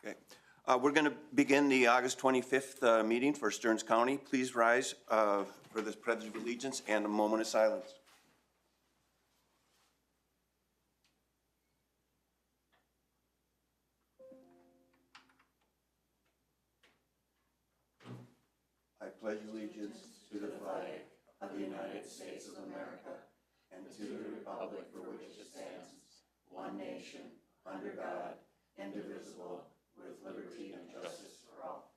Okay. We're going to begin the August 25th meeting for Stearns County. Please rise for this pledge of allegiance and a moment of silence. I pledge allegiance to the flag of the United States of America and to the republic for which it stands, one nation, under God, indivisible, with liberty and justice for all.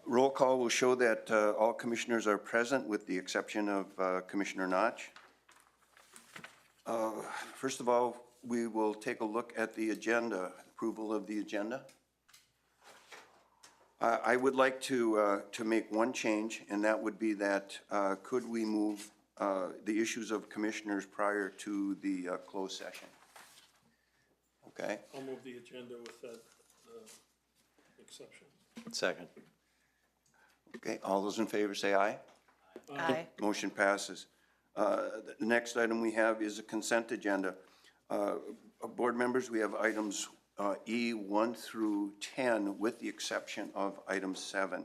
Roll call will show that all commissioners are present with the exception of Commissioner Notch. First of all, we will take a look at the agenda, approval of the agenda. I would like to make one change, and that would be that could we move the issues of commissioners prior to the closed session? Okay. I'll move the agenda with that exception. Second. Okay, all those in favor say aye. Aye. Motion passes. The next item we have is a consent agenda. Board members, we have items E 1 through 10 with the exception of item 7.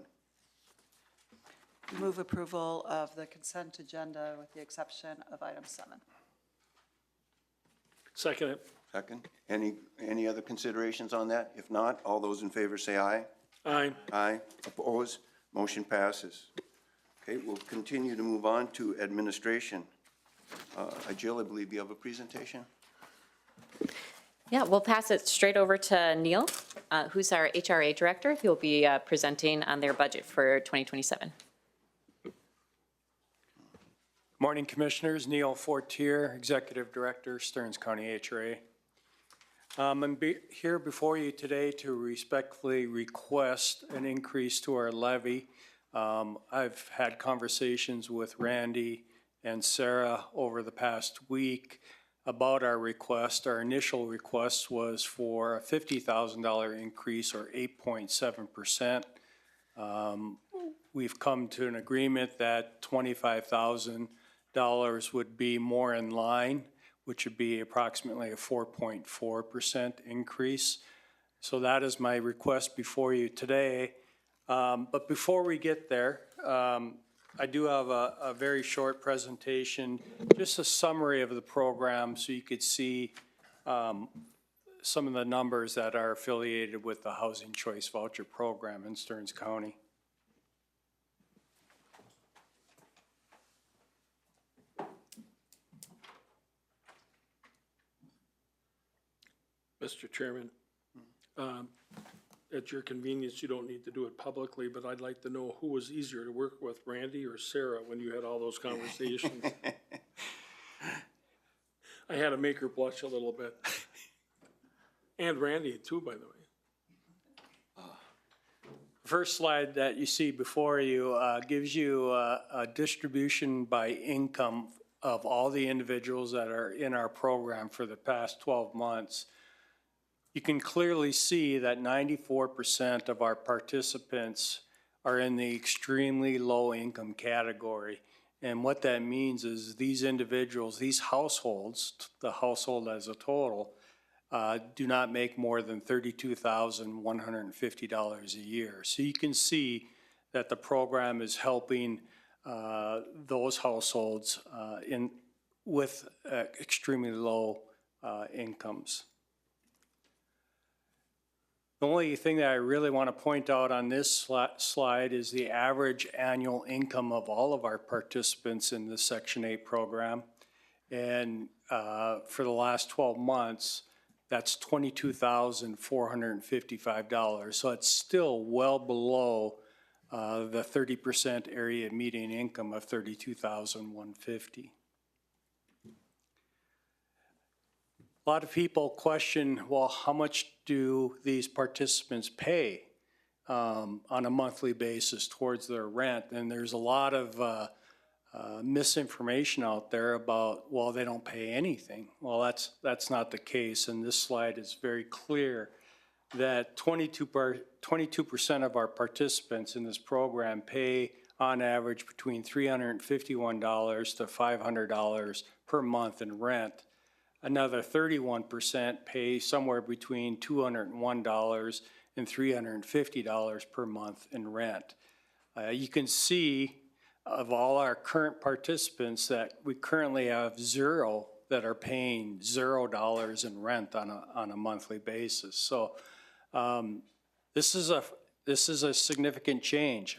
Move approval of the consent agenda with the exception of item 7. Second it. Second. Any other considerations on that? If not, all those in favor say aye. Aye. Aye. Opposed? Motion passes. Okay, we'll continue to move on to administration. Jill, I believe you have a presentation. Yeah, we'll pass it straight over to Neil, who's our HRA director. He'll be presenting on their budget for 2027. Morning, Commissioners. Neil Fortier, Executive Director, Stearns County HRA. I'm here before you today to respectfully request an increase to our levy. I've had conversations with Randy and Sarah over the past week about our request. Our initial request was for a $50,000 increase, or 8.7%. We've come to an agreement that $25,000 would be more in line, which would be approximately a 4.4% increase. So that is my request before you today. But before we get there, I do have a very short presentation, just a summary of the program so you could see some of the numbers that are affiliated with the Housing Choice Voucher Program in Stearns County. Mr. Chairman, at your convenience, you don't need to do it publicly, but I'd like to know who was easier to work with, Randy or Sarah, when you had all those conversations. I had to make her blush a little bit. And Randy too, by the way. First slide that you see before you gives you a distribution by income of all the individuals that are in our program for the past 12 months. You can clearly see that 94% of our participants are in the extremely low income category. And what that means is these individuals, these households, the household as a total, do not make more than $32,150 a year. So you can see that the program is helping those households with extremely low incomes. The only thing that I really want to point out on this slide is the average annual income of all of our participants in the Section 8 program. And for the last 12 months, that's $22,455. So it's still well below the 30% area median income of $32,150. A lot of people question, well, how much do these participants pay on a monthly basis towards their rent? And there's a lot of misinformation out there about, well, they don't pay anything. Well, that's not the case, and this slide is very clear that 22% of our participants in this program pay on average between $351 to $500 per month in rent. another 31% pay somewhere between $201 and $350 per month in rent. You can see of all our current participants that we currently have 0 that are paying $0 in rent on a monthly basis. So this is a significant change.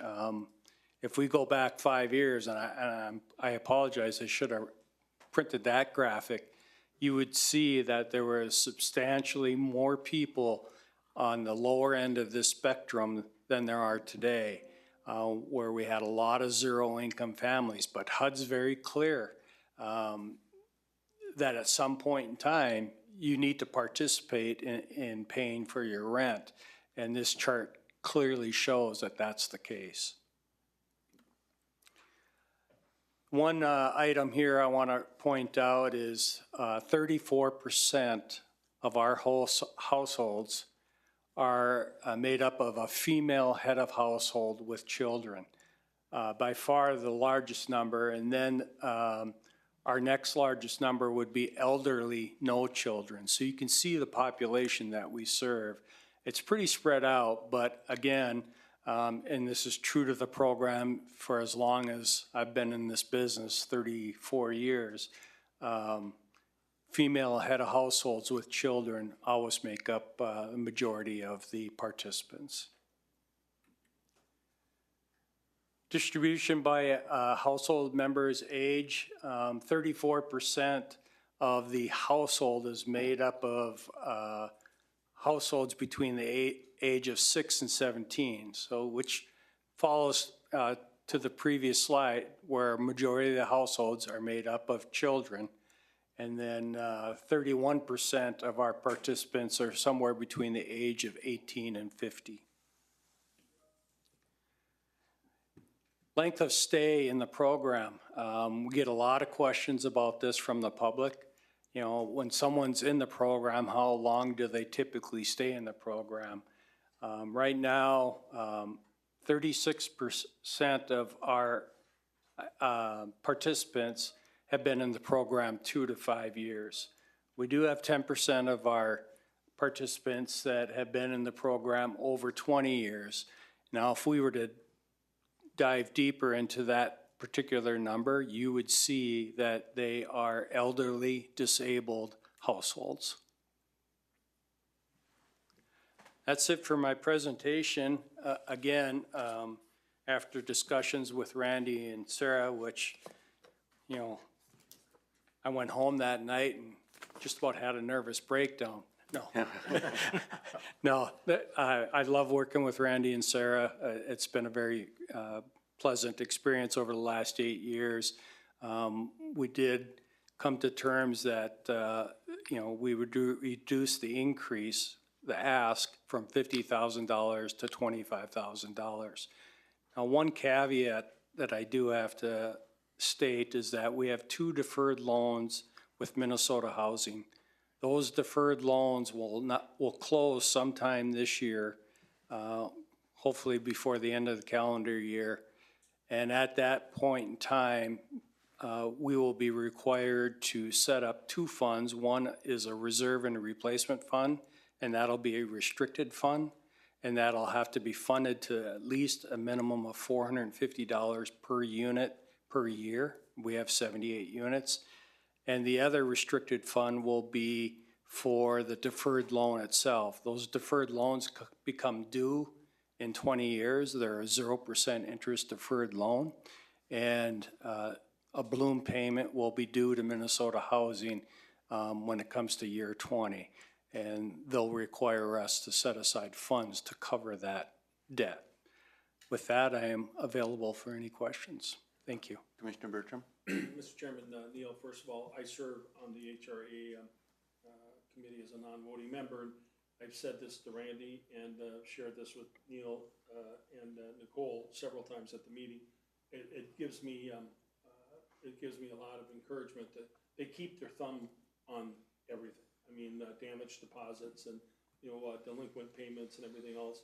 If we go back 5 years, and I apologize, I should have printed that graphic, you would see that there were substantially more people on the lower end of this spectrum than there are today, where we had a lot of zero-income families. But HUD's very clear that at some point in time, you need to participate in paying for your rent. And this chart clearly shows that that's the case. One item here I want to point out is 34% of our households are made up of a female head of household with children. By far the largest number, and then our next largest number would be elderly, no children. So you can see the population that we serve. It's pretty spread out, but again, and this is true to the program for as long as I've been in this business, 34 years, female head of households with children always make up the majority of the participants. Distribution by household members' age, 34% of the household is made up of households between the age of 6 and 17, so which follows to the previous slide where a majority of the households are made up of children, and then 31% of our participants are somewhere between the age of 18 and 50. Length of stay in the program. We get a lot of questions about this from the public. You know, when someone's in the program, how long do they typically stay in the program? Right now, 36% of our participants have been in the program 2 to 5 years. We do have 10% of our participants that have been in the program over 20 years. Now, if we were to dive deeper into that particular number, you would see that they are elderly, disabled households. That's it for my presentation. Again, after discussions with Randy and Sarah, which, you know, I went home that night and just about had a nervous breakdown. No, no, I love working with Randy and Sarah. It's been a very pleasant experience over the last 8 years. We did come to terms that, you know, we would reduce the increase, the ask, from $50,000 to $25,000. Now, one caveat that I do have to state is that we have 2 deferred loans with Minnesota Housing. Those deferred loans will close sometime this year, hopefully before the end of the calendar year. And at that point in time, we will be required to set up 2 funds. One is a reserve and a replacement fund, and that'll be a restricted fund, and that'll have to be funded to at least a minimum of $450 per unit per year. We have 78 units. And the other restricted fund will be for the deferred loan itself. Those deferred loans become due in 20 years. They're a 0% interest deferred loan. And a balloon payment will be due to Minnesota Housing when it comes to year 20. And they'll require us to set aside funds to cover that debt. With that, I am available for any questions. Thank you. Commissioner Bertram? Mr. Chairman, Neil, first of all, I serve on the HRA committee as a non-voting member. I've said this to Randy and shared this with Neil and Nicole several times at the meeting. It gives me a lot of encouragement that they keep their thumb on everything. I mean, damage deposits and, you know, delinquent payments and everything else,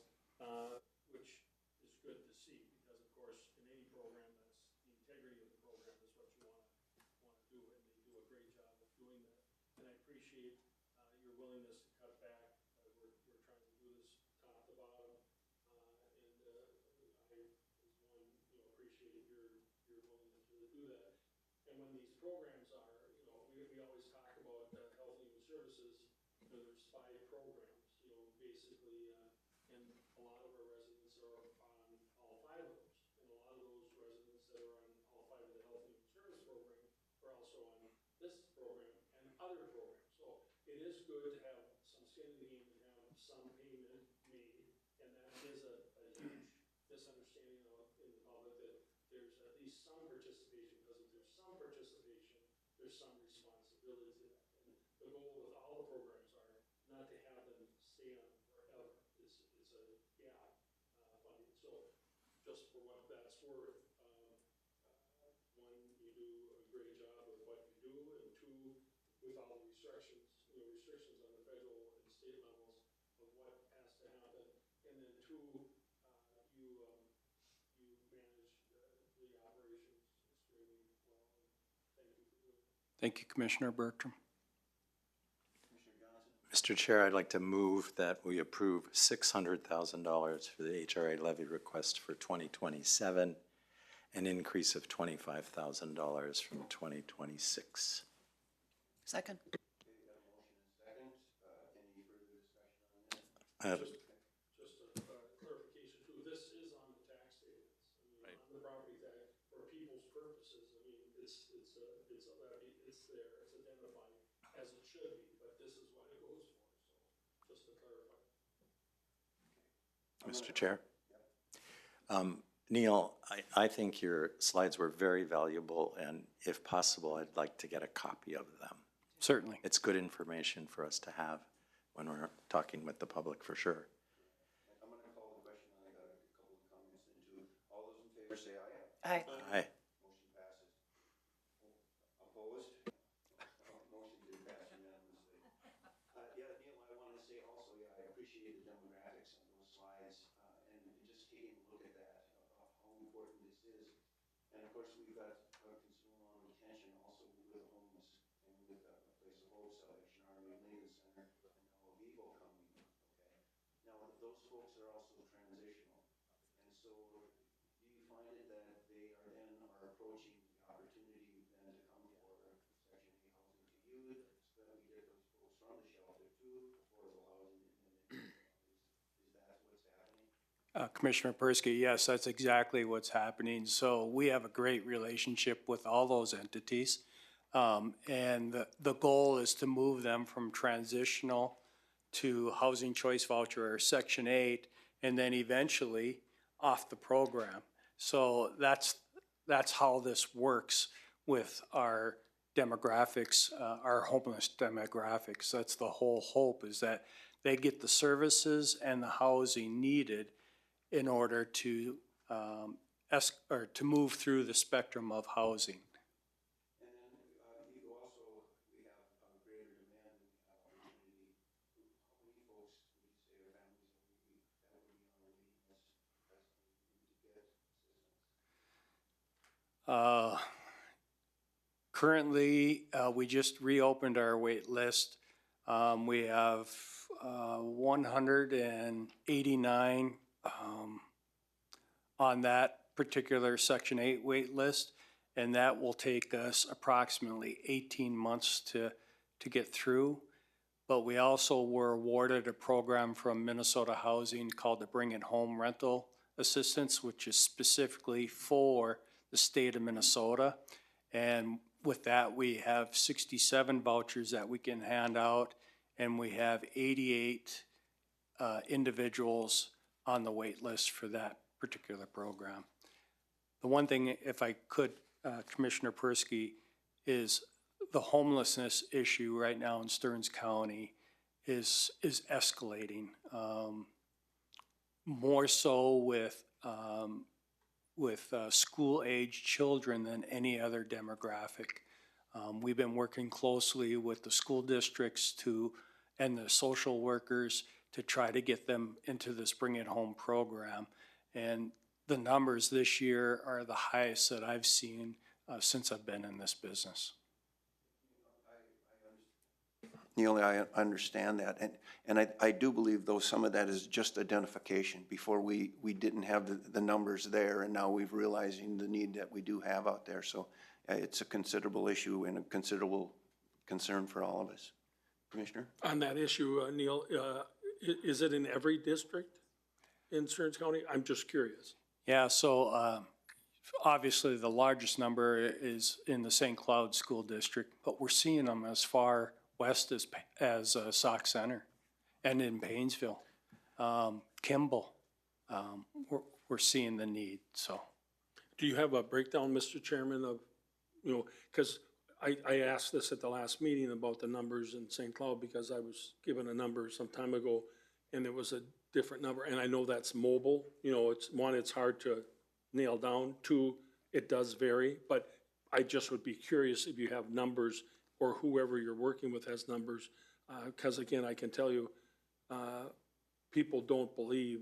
which is good to see, because of course in any program, that's the integrity of the program is what you want to do, and they do a great job of doing that. And I appreciate appreciate your willingness to cut back. We're trying to do this top to bottom, and I, as one, appreciate your willingness to do that. And when these programs are, we always talk about health and human services. There's 5 programs, basically, and a lot of our residents are on all 5 of those. And a lot of those residents that are on all 5 of the health and human service program are also on this program and other programs. So it is good to have some skin in the game and have some payment made. And that is a huge misunderstanding in the public that there's at least some participation, because if there's some participation, there's some responsibility to that. And the goal with all the programs are not to have them stay on forever. It's a gap funding. So just for what that's worth, one, you do a great job with what you do, and 2, with all the restrictions on the federal and state levels of what has to happen, and then 2, you manage the operations extremely well. Thank you for doing it. Thank you, Commissioner Bertram. Commissioner Johnson? Mr. Chair, I'd like to move that we approve $600,000 for the HRA levy request for 2027, an increase of $25,000 from 2026. Second. Okay, we got a motion and second. Any further discussion on this? Just a clarification too, this is on the tax statements. Right. On the property tax, for people's purposes, it's a levy, it's there, it's identified as it should be, but this is what it goes for, so just to clarify. Mr. Chair? Neil, I think your slides were very valuable, and if possible, I'd like to get a copy of them. Certainly. It's good information for us to have when we're talking with the public, for sure. I'm going to call the question, and I got a couple of comments into. All those in favor say aye. Aye. Aye. Motion passes. Opposed? Motion did pass unanimously. Yeah, Neil, I wanted to say also, I appreciate the demographics on those slides, and just taking a look at that, how important this is. And of course, we've got considerable amount of attention also with homeless and with a place of hope, Salvation Army, Lincoln Center, and now Vivo coming, okay? Now, those folks are also transitional. And so do you find it that they are approaching the opportunity then to come for Section 8 housing to you, so that we get those folks from the shelter to affordable housing, and then is that what's happening? Commissioner Persky, yes, that's exactly what's happening. So we have a great relationship with all those entities. And the goal is to move them from transitional to housing choice voucher or Section 8, and then eventually off the program. So that's how this works with our demographics, our homeless demographics. That's the whole hope, is that they get the services and the housing needed in order to to move through the spectrum of housing. And then you also, we have a greater demand than we have opportunity. How many folks would you say are families that would be on the waiting list to get assistance? Currently, we just reopened our wait list. We have 189 on that particular Section 8 wait list, and that will take us approximately 18 months to get through. But we also were awarded a program from Minnesota Housing called the Bring It Home Rental Assistance, which is specifically for the state of Minnesota. And with that, we have 67 vouchers that we can hand out, and we have 88 individuals on the wait list for that particular program. The one thing, if I could, Commissioner Persky, is the homelessness issue right now in Stearns County is escalating. More so with school-age children than any other demographic. We've been working closely with the school districts and the social workers to try to get them into this Bring It Home program. And the numbers this year are the highest that I've seen since I've been in this business. Neil, I understand that, and I do believe, though, some of that is just identification. Before we didn't have the numbers there, and now we've realizing the need that we do have out there. So it's a considerable issue and a considerable concern for all of us. Commissioner? On that issue, Neil, is it in every district in Stearns County? I'm just curious. Yeah, so obviously the largest number is in the St. Cloud School District, but we're seeing them as far west as Sauk Center and in Painesville. Kimball, we're seeing the need, so. Do you have a breakdown, Mr. Chairman, of, because I asked this at the last meeting about the numbers in St. Cloud because I was given a number some time ago and it was a different number. And I know that's mobile, it's one, it's hard to nail down. Two, it does vary, but I just would be curious if you have numbers or whoever you're working with has numbers. Because again, I can tell you, people don't believe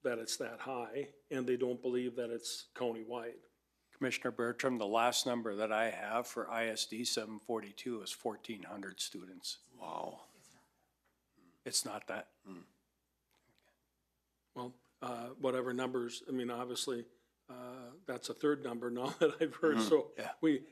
that it's that high and they don't believe that it's countywide. Commissioner Bertram, the last number that I have for ISD 742 is 1,400 students. Wow. It's not that. Well, whatever numbers, I mean, obviously, that's a third number now that I've heard. So Yeah.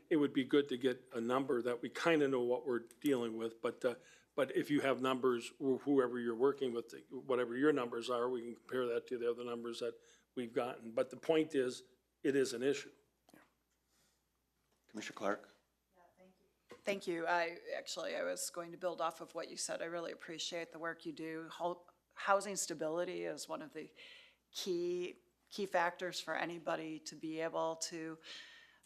it would be good to get a number that we kind of know what we're dealing with. But if you have numbers, whoever you're working with, whatever your numbers are, we can compare that to the other numbers that we've gotten. But the point is, it is an issue. Commissioner Clark? Thank you. I was going to build off of what you said. I really appreciate the work you do. Housing stability is one of the key factors for anybody to be able to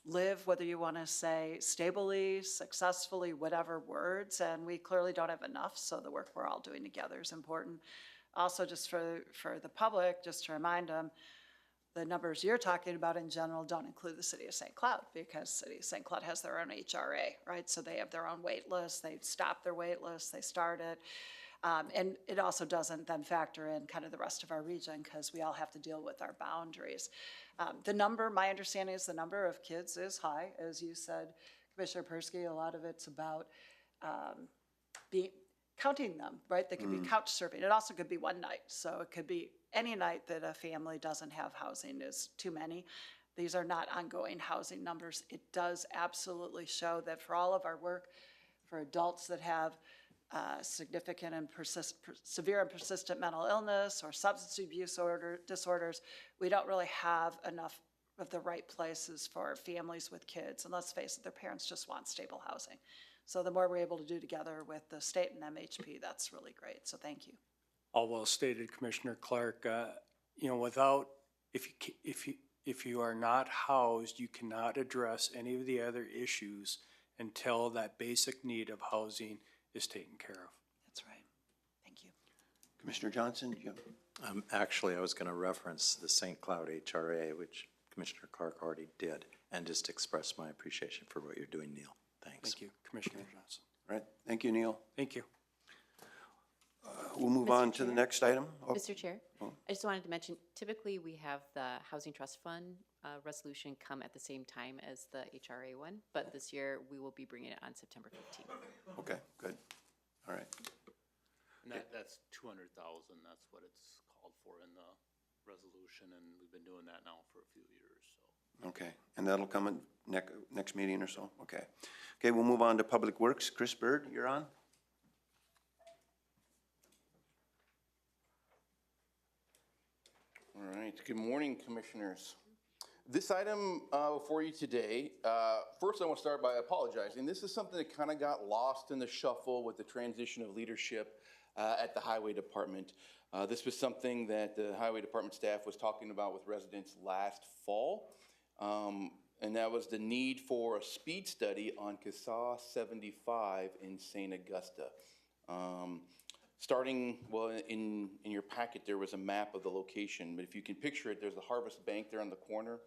live, whether you want to say stably, successfully, whatever words, and we clearly don't have enough, so the work we're all doing together is important. Also, just for the public, just to remind them, the numbers you're talking about in general don't include the city of St. Cloud because city of St. Cloud has their own HRA, right? So they have their own wait list, they stop their wait list, they start it. And it also doesn't then factor in kind of the rest of our region because we all have to deal with our boundaries. The number, my understanding is the number of kids is high. As you said, Commissioner Persky, a lot of it's about counting them, right? They could be couch surfing. It also could be one night. So it could be any night that a family doesn't have housing is too many. These are not ongoing housing numbers. It does absolutely show that for all of our work, for adults that have significant and severe and persistent mental illness or substance abuse disorders, we don't really have enough of the right places for families with kids. And let's face it, their parents just want stable housing. So the more we're able to do together with the state and MHP, that's really great. So thank you. All well stated, Commissioner Clark. Without, if you are not housed, you cannot address any of the other issues until that basic need of housing is taken care of. That's right. Thank you. Commissioner Johnson? Actually, I was going to reference the St. Cloud HRA, which Commissioner Clark already did, and just express my appreciation for what you're doing, Neil. Thanks. Thank you, Commissioner Johnson. All right. Thank you, Neil. Thank you. We'll move on to the next item. Oh, Mr. Chair, I just wanted to mention, typically we have the Housing Trust Fund resolution come at the same time as the HRA one, but this year we will be bringing it on September 15th. okay, good. All right. And that's 200,000, that's what it's called for in the resolution, and we've been doing that now for a few years, so. Okay, and that'll come in next meeting or so? Okay. Okay, we'll move on to Public Works. Chris Bird, you're on. All right, good morning, Commissioners. This item before you today, first I want to start by apologizing. This is something that kind of got lost in the shuffle with the transition of leadership at the Highway Department. This was something that the Highway Department staff was talking about with residents last fall, and that was the need for a speed study on CASA 75 in St. Augusta. Starting, well, in your packet, there was a map of the location, but if you can picture it, there's the Harvest Bank there on the corner,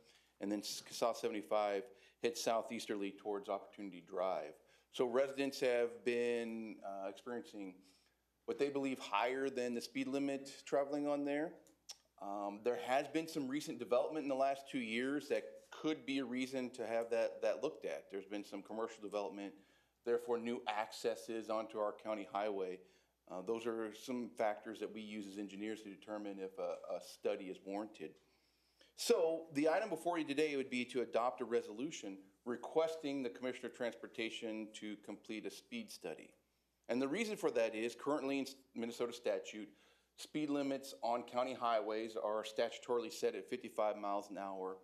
and then CASA 75 heads southeasterly towards Opportunity Drive. So residents have been experiencing what they believe higher than the speed limit traveling on there. There has been some recent development in the last 2 years that could be a reason to have that looked at. There's been some commercial development therefore new accesses onto our county highway. Those are some factors that we use as engineers to determine if a study is warranted. So the item before you today would be to adopt a resolution requesting the Commissioner of Transportation to complete a speed study. And the reason for that is currently in Minnesota statute, speed limits on county highways are statutorily set at 55 miles an hour,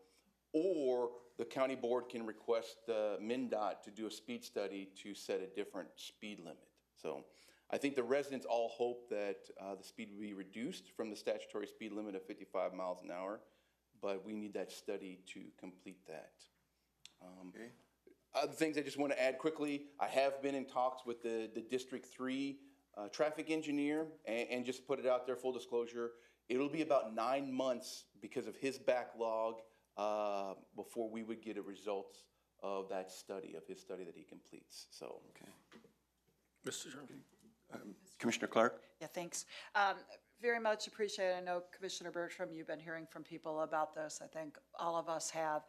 or the county board can request MnDOT to do a speed study to set a different speed limit. So I think the residents all hope that the speed will be reduced from the statutory speed limit of 55 miles an hour, but we need that study to complete that. Okay. Other things I just want to add quickly, I have been in talks with the District 3 traffic engineer, and just put it out there, full disclosure, it'll be about 9 months because of his backlog before we would get a results of that study, of his study that he completes, so. Okay. Mr. Chairman. Commissioner Clark? Yeah, thanks. Very much appreciate it. I know Commissioner Bertram, you've been hearing from people about this. I think all of us have.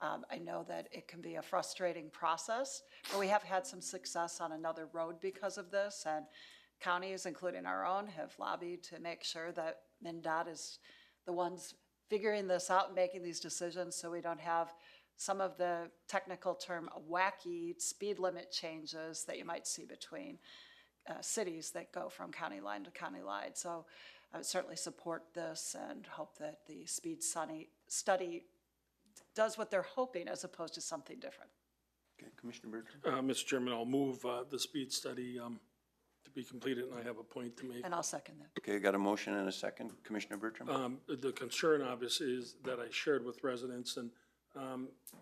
I know that it can be a frustrating process, but we have had some success on another road because of this, and counties, including our own, have lobbied to make sure that MnDOT is the ones figuring this out and making these decisions, so we don't have some of the technical term wacky speed limit changes that you might see between cities that go from county line to county line. So I would certainly support this and hope that the speed study does what they're hoping as opposed to something different. Okay, Commissioner Bertram? Mr. Chairman, I'll move the speed study to be completed, and I have a point to make. And I'll second that. Okay, got a motion and a second. Commissioner Bertram? The concern obviously is that I shared with residents, and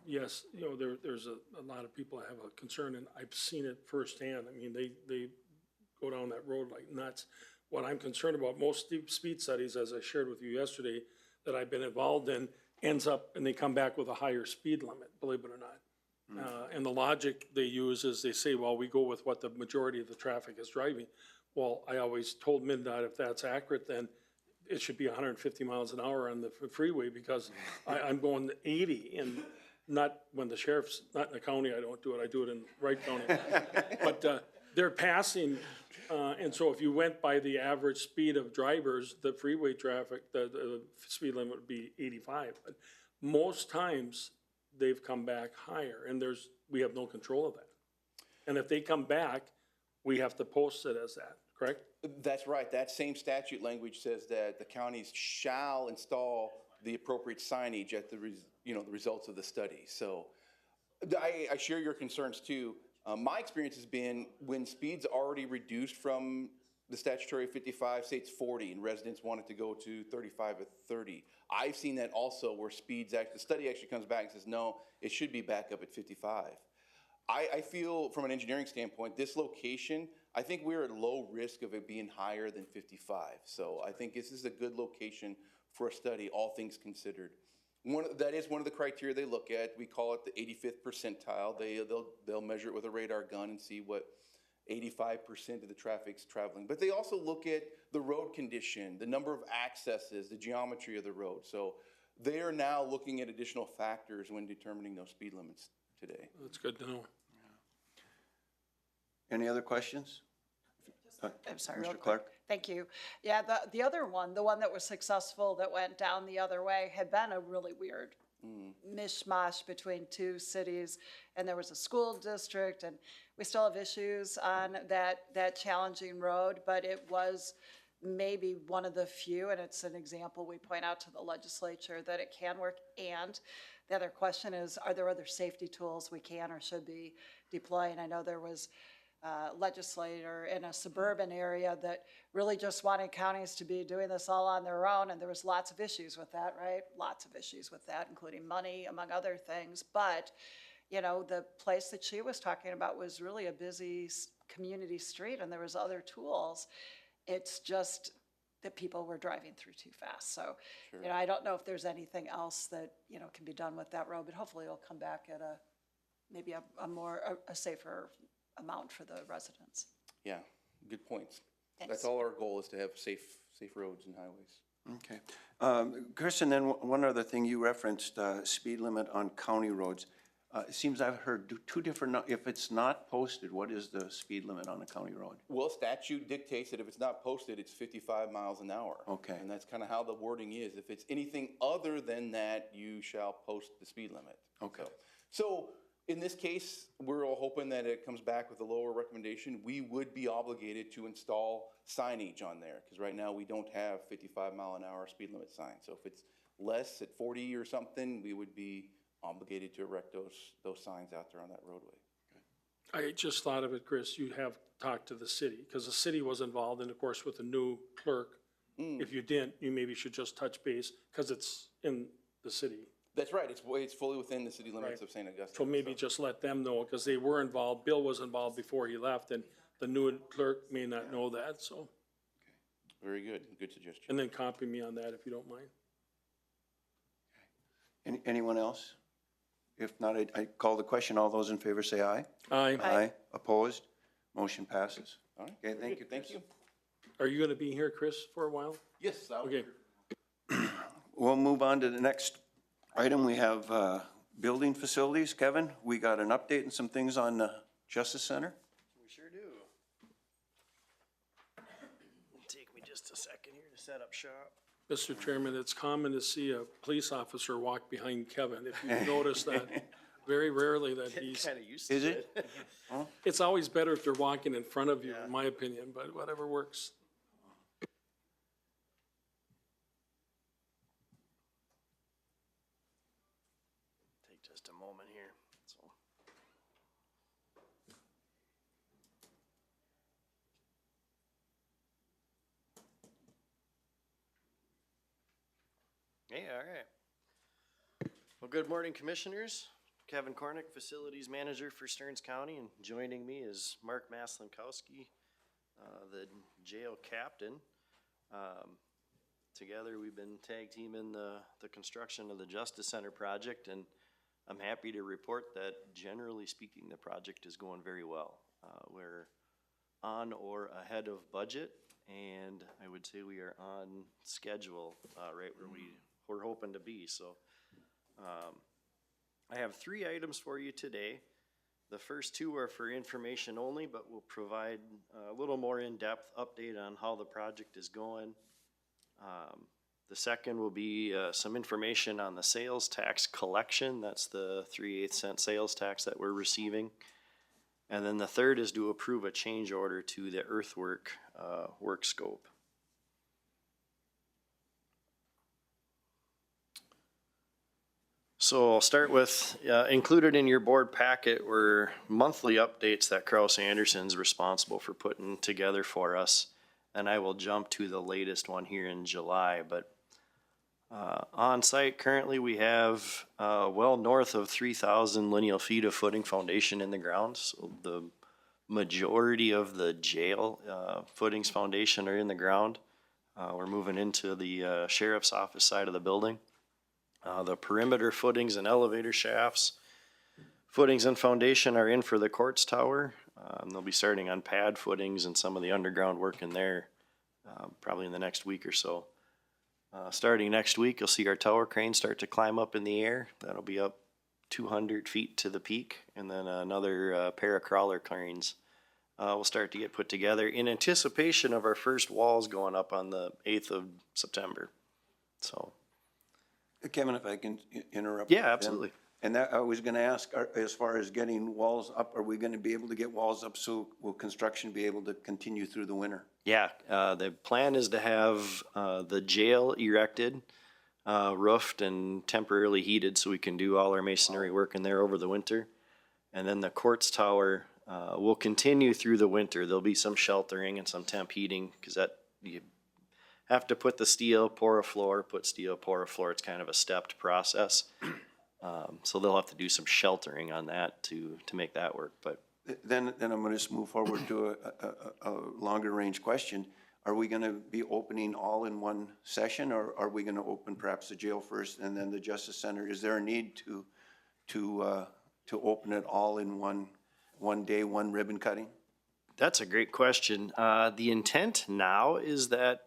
yes, you know, there's a lot of people that have a concern, and I've seen it firsthand. I mean, they go down that road like nuts. What I'm concerned about, most speed studies, as I shared with you yesterday, that I've been involved in, ends up, and they come back with a higher speed limit, believe it or not. And the logic they use is they say, well, we go with what the majority of the traffic is driving. Well, I always told MnDOT if that's accurate, then it should be 150 miles an hour on the freeway, because I'm going 80, and not when the sheriff's, not in the county, I don't do it, I do it in Wright County. But they're passing, and so if you went by the average speed of drivers, the freeway traffic, the speed limit would be 85. But most times, they've come back higher, and we have no control of that. And if they come back, we have to post it as that, correct? That's right. That same statute language says that the counties shall install the appropriate signage at the results of the study. So I share your concerns too. My experience has been when speed's already reduced from the statutory 55, say it's 40, and residents want it to go to 35 or 30. I've seen that also where the study actually comes back and says, no, it should be back up at 55. I feel from an engineering standpoint, this location, I think we're at low risk of it being higher than 55. So I think this is a good location for a study, all things considered. That is one of the criteria they look at. We call it the 85th percentile. They'll measure it with a radar gun and see what 85% of the traffic's traveling. But they also look at the road condition, the number of accesses, the geometry of the road. So they are now looking at additional factors when determining those speed limits today. That's good to know. Any other questions? I'm sorry, real Mr. quick. Clark? Thank you. Yeah, the other one, the one that was successful that went down the other way, had been a really weird mishmash between two cities, and there was a school district, and we still have issues on that challenging road, but it was maybe one of the few, and it's an example we point out to the legislature that it can work. And the other question is, are there other safety tools we can or should be deploying? I know there was legislator in a suburban area that really just wanted counties to be doing this all on their own, and there was lots of issues with that, right? Lots of issues with that, including money, among other things. But, you know, the place that she was talking about was really a busy community street, and there was other tools. It's just that people were driving through too fast. So, you know, I don't know if there's anything else that, you know, can be done with that road, but hopefully it'll come back at maybe a safer amount for the residents. Yeah, good points. Thanks. That's all our goal, is to have safe roads and highways. Okay. Chris, and then one other thing, you referenced speed limit on county roads. It seems I've heard two different, if it's not posted, what is the speed limit on a county road? Well, statute dictates that if it's not posted, it's 55 miles an hour. Okay. And that's kind of how the wording is. If it's anything other than that, you shall post the speed limit. Okay. So in this case, we're all hoping that it comes back with a lower recommendation. We would be obligated to install signage on there, because right now we don't have 55-mile-an-hour speed limit signs. So if it's less at 40 or something, we would be obligated to erect those signs out there on that roadway. I just thought of it, Chris, you have talked to the city, because the city was involved, and of course with the new clerk, if you didn't, you maybe should just touch base, because it's in the city. That's right. It's fully within the city limits Right. of St. Augustine. So maybe just let them know, because they were involved, Bill was involved before he left, and the new clerk may not know that, so. Very good. Good suggestion. And then copy me on that if you don't mind. Anyone else? If not, I call the question. All those in favor say aye. Aye. Aye. Opposed? Motion passes. All right. Okay, thank you. Thank you. Are you gonna be here, Chris, for a while? Yes. Okay. We'll move on to the next item. We have building facilities. Kevin, we got an update and some things on the Justice Center. We sure do. Take me just a second here to set up shop. Mr. Chairman, it's common to see a police officer walk behind Kevin. If you notice that, very rarely that he's, Kinda used to Is it? it's always better if they're walking in front of you, in my opinion, but whatever works. Take just a moment here. So. Hey, all right. Well, good morning, Commissioners. Kevin Cornick, Facilities Manager for Stearns County, and joining me is Mark Maslankowski, the jail captain. Together, we've been tag teaming the construction of the Justice Center project, and I'm happy to report that generally speaking, the project is going very well. We're on or ahead of budget, and I would say we are on schedule, right where we're hoping to be. So I have 3 items for you today. The first 2 are for information only, but will provide a little more in-depth update on how the project is going. The second will be some information on the sales tax collection. That's the 3/8 cent sales tax that we're receiving. And then the third is to approve a change order to the earthwork work scope. So I'll start with, included in your board packet were monthly updates that Kraus Anderson's responsible for putting together for us. And I will jump to the latest one here in July, but on site currently we have well north of 3,000 lineal feet of footing foundation in the ground. So the majority of the jail footings foundation are in the ground. We're moving into the sheriff's office side of the building. The perimeter footings and elevator shafts, footings and foundation are in for the courts tower. They'll be starting on pad footings and some of the underground work in there probably in the next week or so. Starting next week, you'll see our tower crane start to climb up in the air. That'll be up 200 feet to the peak, and then another pair of crawler cranes will start to get put together in anticipation of our first walls going up on the 8th of September. So. Kevin, if I can interrupt. Yeah, absolutely. And that, I was gonna ask, as far as getting walls up, are we gonna be able to get walls up, so will construction be able to continue through the winter? Yeah, the plan is to have the jail erected, roofed and temporarily heated so we can do all our masonry work in there over the winter. And then the courts tower will continue through the winter. There'll be some sheltering and some temp heating, because that you have to put the steel, pour a floor, put steel, pour a floor. It's kind of a stepped process. So they'll have to do some sheltering on that to make that work. But Then I'm gonna just move forward to a longer range question. Are we gonna be opening all in one session, or are we gonna open perhaps the jail first and then the Justice Center? Is there a need to open it all in one day, one ribbon cutting? that's a great question. The intent now is that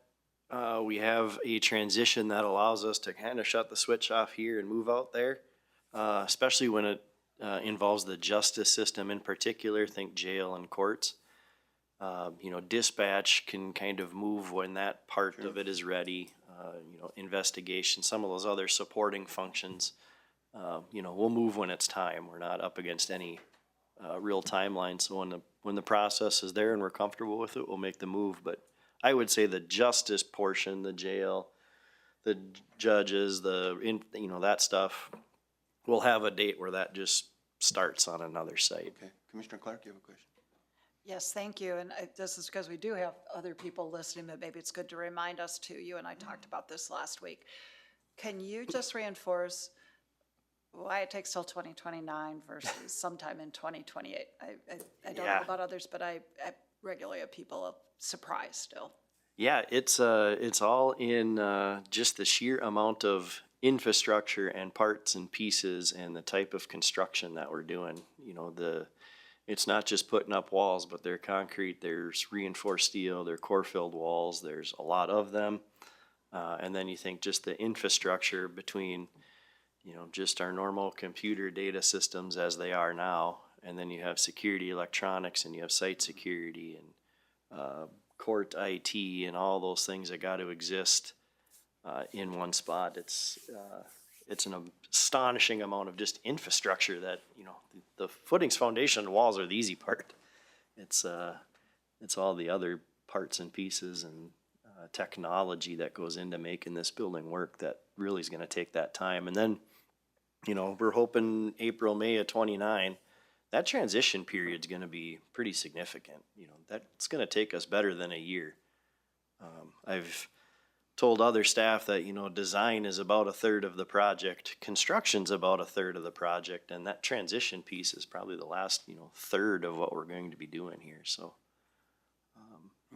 we have a transition that allows us to kind of shut the switch off here and move out there, especially when involves the justice system in particular, think jail and courts. You know, dispatch can kind of move when that part of it is ready. You know, investigation, some of those other supporting functions, you know, we'll move when it's time. We're not up against any real timeline. So when the process is there and we're comfortable with it, we'll make the move. But I would say the justice portion, the jail, the judges, you know, that stuff, we'll have a date where that just starts on another site. Okay, Commissioner Clark, you have a question? Yes, thank you. And this is because we do have other people listening, but maybe it's good to remind us too. You and I talked about this last week. Can you just reinforce why it takes till 2029 versus sometime in 2028? I don't know Yeah. about others, but I regularly have people surprised still. Yeah, it's all in just the sheer amount of infrastructure and parts and pieces and the type of construction that we're doing. You know, it's not just putting up walls, but they're concrete, there's reinforced steel, they're core-filled walls, there's a lot of them. And then you think just the infrastructure between, you know, just our normal computer data systems as they are now, and then you have security electronics and you have site security and court IT and all those things that got to exist in one spot. It's an astonishing amount of just infrastructure that, you know, the footings, foundation, and walls are the easy part. It's all the other parts and pieces and technology that goes into making this building work that really is going to take that time. And then, you know, we're hoping April, May of 29, that transition period is going to be pretty significant. You know, that's going to take us better than a year. I've told other staff that, you know, design is about a third of the project, construction's about a third of the project, and that transition piece is probably the last, you know, third of what we're going to be doing here. So,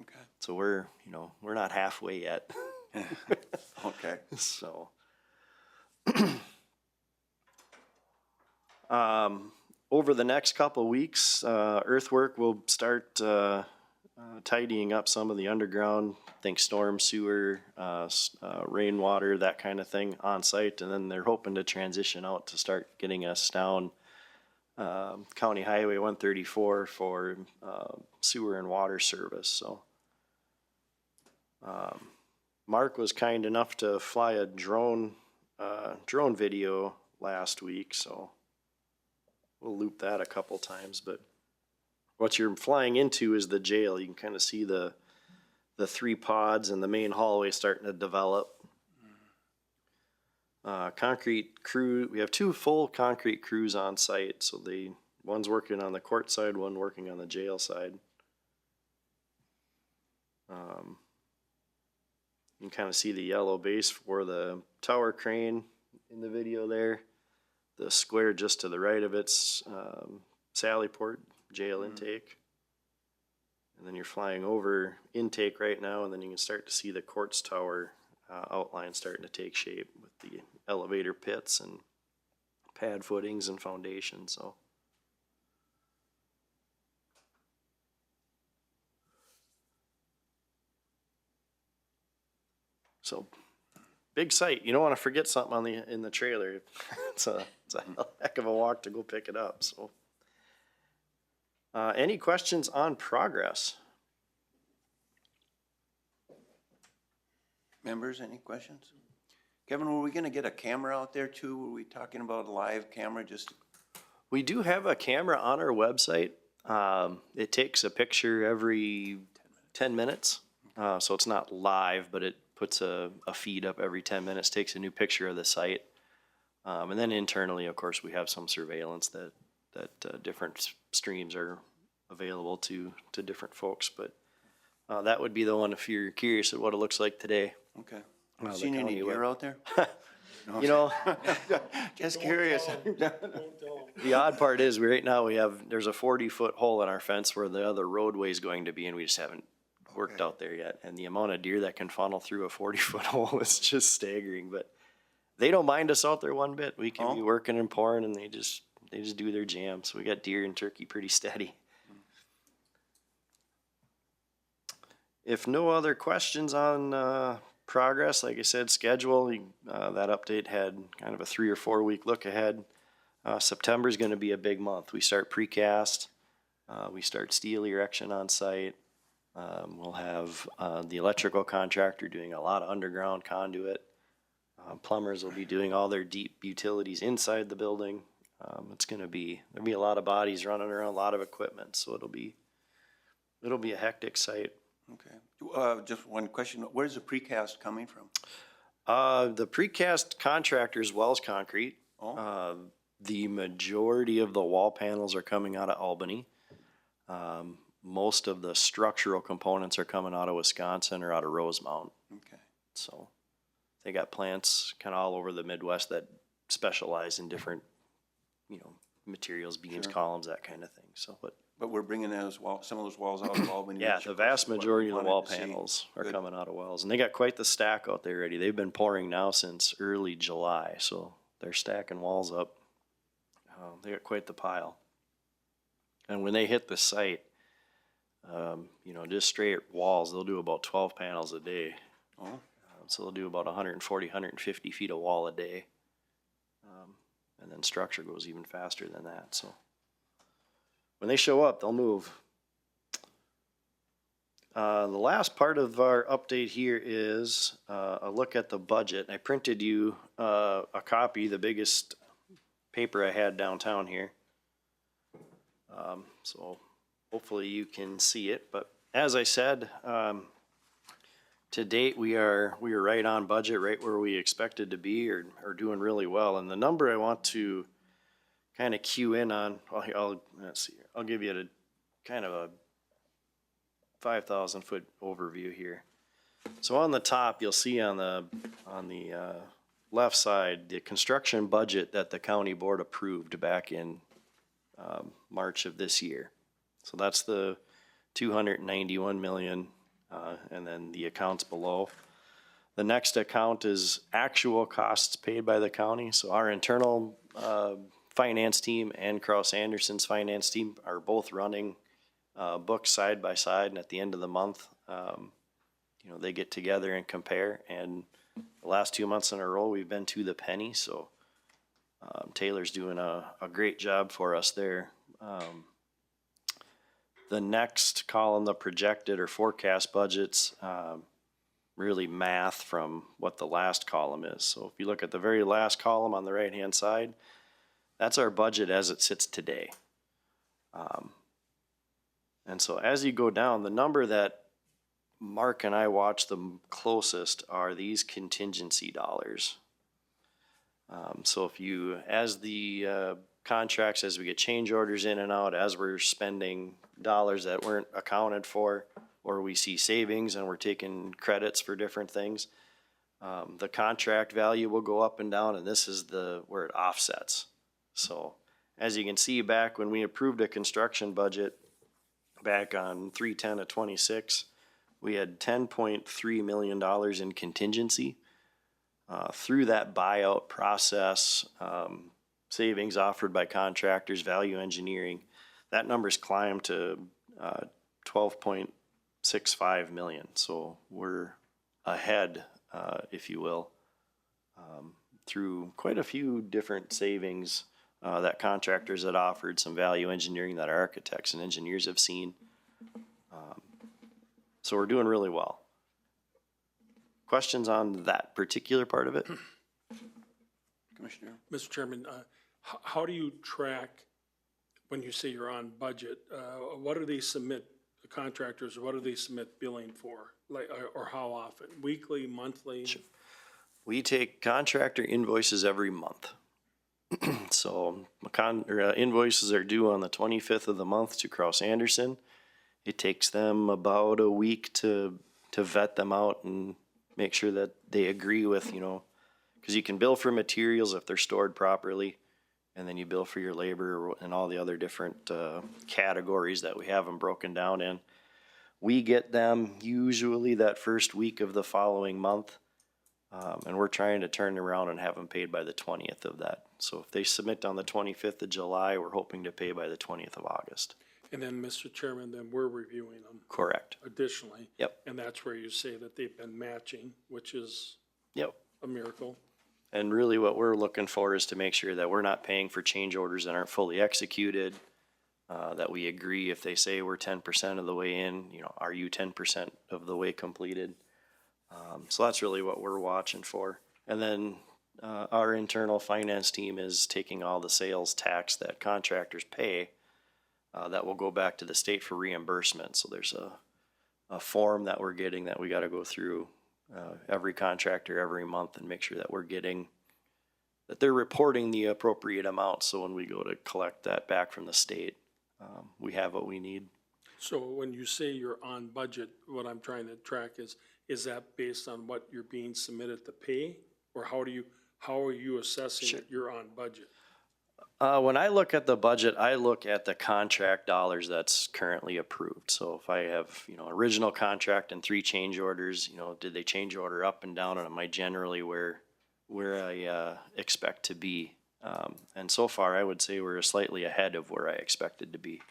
Okay. so we're not halfway yet. Okay. So, over the next couple of weeks, earthwork will start tidying up some of the underground, think storm sewer, rainwater, that kind of thing on site. And then they're hoping to transition out to start getting us down County Highway 134 for sewer and water service. So Mark was kind enough to fly a drone video last week, so we'll loop that a couple times. But what you're flying into is the jail. You can kind of see the 3 pods and the main hallway starting to develop. Concrete crew, we have 2 full concrete crews on site. So one's working on the court side, one working on the jail side. You can kind of see the yellow base for the tower crane in the video there. The square just to the right of it's Sallyport jail intake. And then you're flying over intake right now, and then you can start to see the courts tower outline starting to take shape with the elevator pits and pad footings and foundations. So big site. You don't want to forget something in the trailer. It's a heck of a walk to go pick it up. So, any questions on progress? Members, any questions? Kevin, were we gonna get a camera out there too? Were we talking about a live camera just? We do have a camera on our website. It takes a picture every 10 minutes. So it's not live, but it puts a feed up every 10 minutes, takes a new picture of the site. And then internally, of course, we have some surveillance that different streams are available to different folks. But that would be the one if you're curious at what it looks like today. Okay. The Seen any county deer out there? No. You know, Just curious. the odd part is right now there's a 40-foot hole in our fence where the other roadway is going to be, and we just haven't worked out there yet. And the amount of deer that can funnel through a 40-foot hole is just staggering. But they don't mind us out there one bit. We can be working and pouring, and they just do their jam. So we got deer and turkey pretty steady. If no other questions on progress, like I said, schedule, that update had kind of a 3 or 4 week look ahead. September's gonna be a big month. We start precast, we start steel erection on site. We'll have, the electrical contractor doing a lot of underground conduit. Plumbers will be doing all their deep utilities inside the building. There'll be a lot of bodies running around, a lot of equipment, so it'll be a hectic site. Okay. Just one question. Where's the precast coming from? The precast contractor's Wells Concrete. Oh. The majority of the wall panels are coming out of Albany. Most of the structural components are coming out of Wisconsin or out of Rosemount. Okay. So they got plants kind of all over the Midwest that specialize in different, materials, beams, Sure. columns, that kind of thing. So, But we're bringing some of those walls out of Albany. yeah, which the of course vast is what we majority of the wanted wall to see. panels are Good. coming out of Wells, and they got quite the stack out there already. They've been pouring now since early July, so they're stacking walls up. They got quite the pile. And when they hit the site, just straight walls, they'll do about 12 panels a day. Oh, So they'll do about 140, 150 feet of wall a day. And then structure goes even faster than that, so. When they show up, they'll move. The last part of our update here is a look at the budget. I printed you a copy, the biggest paper I had downtown here. So hopefully you can see it. But as I said, to date we are right on budget, right where we expected to be, or doing really well. And the number I want to kind of cue in on, let's see, I'll give you kind of a 5,000 foot overview here. So on the top, you'll see on the left side, the construction budget that the county board approved back in March of this year. So that's the 291 million, and then the accounts below. The next account is actual costs paid by the county. So our internal finance team and Kraus Anderson's finance team are both running books side by side, and at the end of the month, they get together and compare. And the last 2 months in a row, we've been to the penny. So Taylor's doing a great job for us there. The next column, the projected or forecast budgets, really math from what the last column is. So if you look at the very last column on the right-hand side, that's our budget as it sits today. And so as you go down, the number that Mark and I watch the closest are these contingency dollars. So if you, as the contracts, as we get change orders in and out, as we're spending dollars that weren't accounted for, or we see savings and we're taking credits for different things, the contract value will go up and down, and this is where it offsets. So as you can see, back when we approved a construction budget back on 3/10/26, we had $10.3 million in contingency. Through that buyout process, savings offered by contractors, value engineering, that number's climbed to 12.65 million. So we're ahead, if you will, through quite a few different savings that contractors had offered, some value engineering that our architects and engineers have seen. So we're doing really well. Questions on that particular part of it? Commissioner? Mr. Chairman, how do you track when you say you're on budget? What do they submit, the contractors, or what do they submit billing for? Or how often? Weekly, monthly? Sure. We take contractor invoices every month. So invoices are due on the 25th of the month to Kraus Anderson. It takes them about a week to vet them out and make sure that they agree with, because you can bill for materials if they're stored properly, and then you bill for your labor and all the other different categories that we have them broken down in. We get them usually that first week of the following month, and we're trying to turn around and have them paid by the 20th of that. So if they submit on the 25th of July, we're hoping to pay by the 20th of August. And then, Mr. Chairman, then we're reviewing them Correct. additionally. Yep. And that's where you say that they've been matching, which is Yep. a miracle. And really what we're looking for is to make sure that we're not paying for change orders that aren't fully executed, that we agree if they say we're 10% of the way in, you know, are you 10% of the way completed? So that's really what we're watching for. And then our internal finance team is taking all the sales tax that contractors pay that will go back to the state for reimbursement. So there's a form that we're getting that we got to go through every contractor every month and make sure that we're getting, that they're reporting the appropriate amount. So when we go to collect that back from the state, we have what we need. So when you say you're on budget, what I'm trying to track is that based on what you're being submitted to pay? Or how are you assessing that you're on budget? When I look at the budget, I look at the contract dollars that's currently approved. So if I have, you know, original contract and 3 change orders, you know, did they change order up and down, and am I generally where I expect to be? And so far, I would say we're slightly ahead of where I expected to be.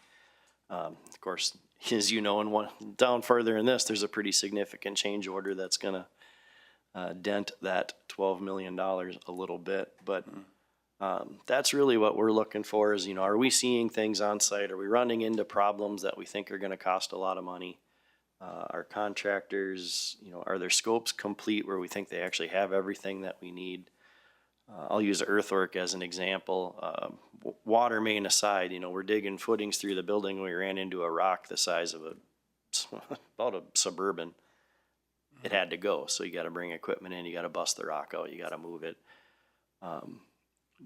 Of course, as you know, down further in this, there's a pretty significant change order that's gonna dent that $12 million a little bit, but that's really what we're looking for is, you know, are we seeing things on site? Are we running into problems that we think are gonna cost a lot of money? Our contractors, you know, are their scopes complete where we think they actually have everything that we need? I'll use earthwork as an example. Water main aside, you know, we're digging footings through the building. We ran into a rock the size of about a Suburban. It had to go. So you got to bring equipment in. You got to bust the rock out. You got to move it.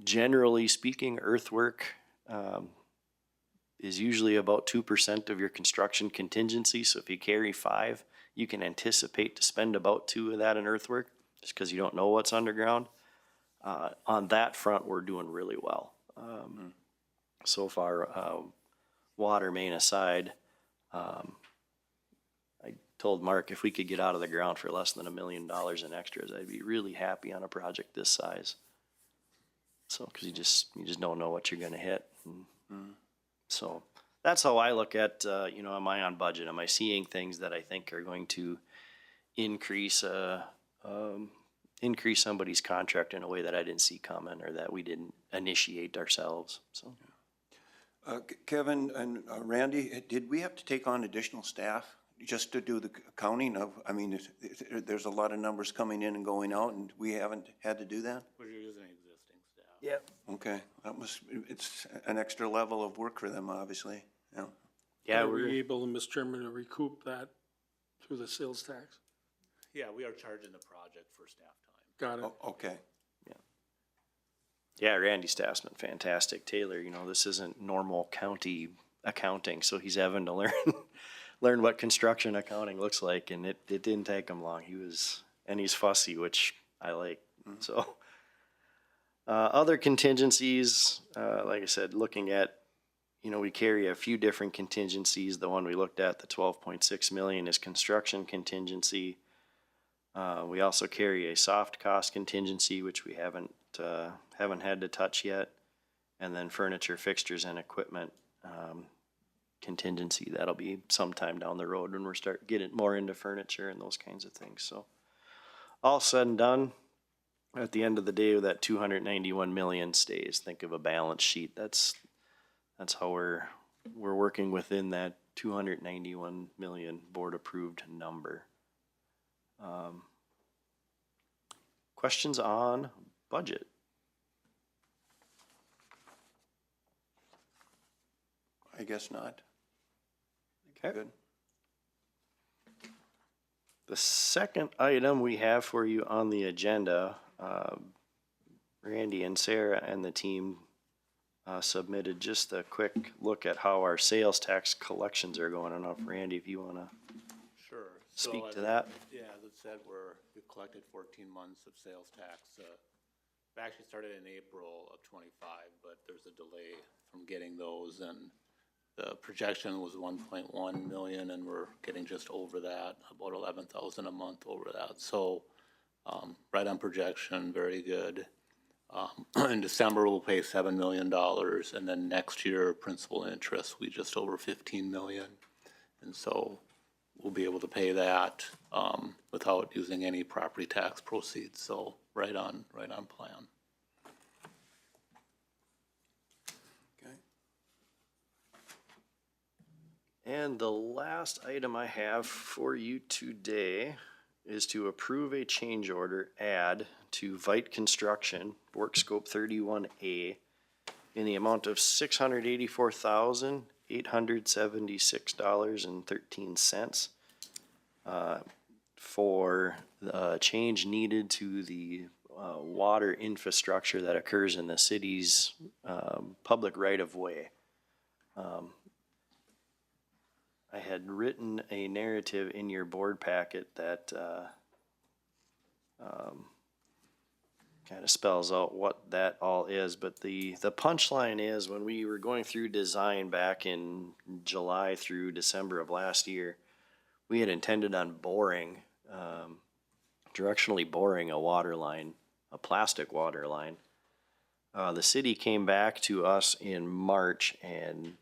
Generally speaking, earthwork is usually about 2% of your construction contingency. So if you carry 5, you can anticipate to spend about 2 of that in earthwork just because you don't know what's underground. On that front, we're doing really well. So far, water main aside, I told Mark if we could get out of the ground for less than $1 million in extras, I'd be really happy on a project this size. So, because you just don't know what you're going to hit. So that's how I look at, you know, am I on budget? Am I seeing things that I think are going to increase somebody's contract in a way that I didn't see coming or that we didn't initiate ourselves? So, Kevin and Randy, did we have to take on additional staff just to do the accounting of, I mean, there's a lot of numbers coming in and going out, and we haven't had to do that? We're using existing staff. yep. Okay, it's an extra level of work for them, obviously, yeah. Yeah, Are we we're, able, Mr. Chairman, to recoup that through the sales tax? Yeah, we are charging the project for staff time. Got it. Oh, okay. yeah, Randy staff's been fantastic. Taylor, you know, this isn't normal county accounting, so he's having to learn what construction accounting looks like, and it didn't take him long. He's fussy, which I like. So other contingencies, like I said, looking at, you know, we carry a few different contingencies. The one we looked at, the 12.6 million, is construction contingency. We also carry a soft cost contingency, which we haven't had to touch yet, and then furniture, fixtures, and equipment contingency. That'll be sometime down the road when we start getting more into furniture and those kinds of things. So all said and done, at the end of the day, that 291 million stays. Think of a balance sheet. That's how we're working within that 291 million board approved number. Questions on budget? I guess not. Okay. Good. The second item we have for you on the agenda, Randy and Sarah and the team submitted just a quick look at how our sales tax collections are going. I don't know if Randy, if you want to Sure. speak So to that. Yeah, as it said, we've collected 14 months of sales tax. We actually started in April of 25, but there's a delay from getting those, and the projection was 1.1 million, and we're getting just over that, about 11,000 a month over that. So right on projection, very good. In December, we'll pay $7 million, and then next year, principal and interest, we just over 15 million. And so we'll be able to pay that with without using any property tax proceeds, so right on plan. Okay. And the last item I have for you today is to approve a change order add to Vite Construction, Work Scope 31A, in the amount of $684,876.13 for the change needed to the water infrastructure that occurs in the city's public right-of-way. I had written a narrative in your board packet that kind of spells out what that all is, but the punchline is when we were going through design back in July through December of last year, we had intended on boring, directionally boring a water line, a plastic water line. The city came back to us in March and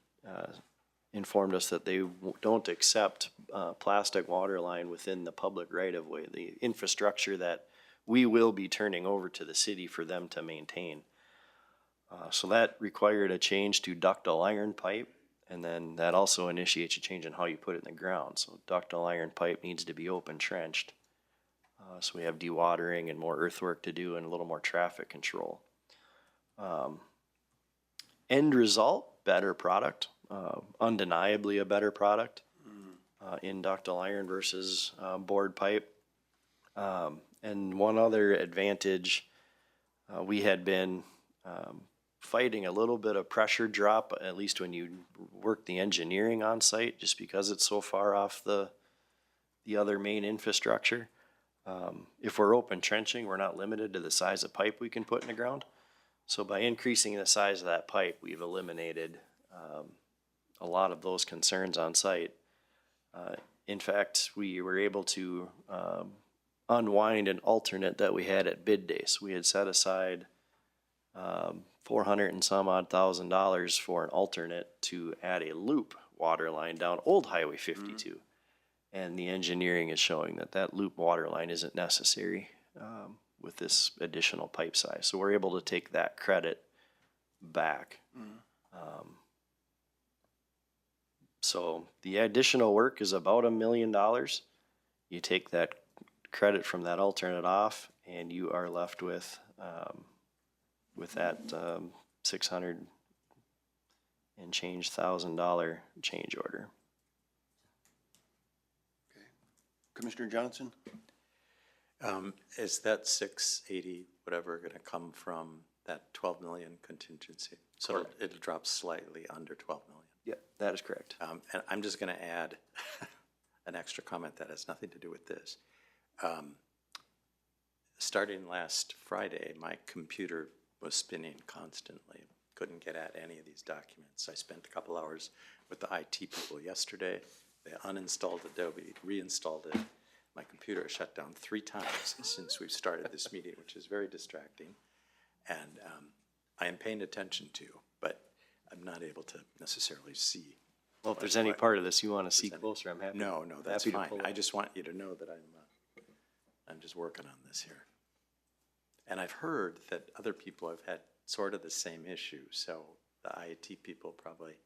informed us that they don't accept plastic water line within the public right-of-way, the infrastructure that we will be turning over to the city for them to maintain. So that required a change to ductile iron pipe, and then that also initiates a change in how you put it in the ground. So ductile iron pipe needs to be open trenched. So we have dewatering and more earthwork to do and a little more traffic control. End result, better product. Undeniably a better product in ductile iron versus board pipe. And one other advantage, we had been fighting a little bit of pressure drop, at least when you work the engineering on site, just because it's so far off the other main infrastructure. If we're open trenching, we're not limited to the size of pipe we can put in the ground. So by increasing the size of that pipe, we've eliminated a lot of those concerns on site. In fact, we were able to unwind an alternate that we had at bid day. So we had set aside $400 and some odd thousand for an alternate to add a loop water line down Old Highway 52. And the engineering is showing that that loop water line isn't necessary with this additional pipe size. So we're able to take that credit back. So the additional work is about $1 million. You take that credit from that alternate off, and you are left with that 600 and change $1,000 change order. Commissioner Johnson? Is that 680, whatever, gonna come from that 12 million contingency? So it'll drop slightly under 12 million. Yeah, that is correct. And I'm just gonna add an extra comment that has nothing to do with this. Starting last Friday, my computer was spinning constantly. Couldn't get at any of these documents. I spent a couple hours with the IT people yesterday. They uninstalled Adobe, reinstalled it. My computer has shut down 3 times since we've started this meeting, which is very distracting. And I am paying attention to, but I'm not able to necessarily see. Well, if there's any part of this you want to see closer, I'm happy. No, that's happy to fine. pull it I up. just want you to know that I'm just working on this here. And I've heard that other people have had sort of the same issue, so the IT people probably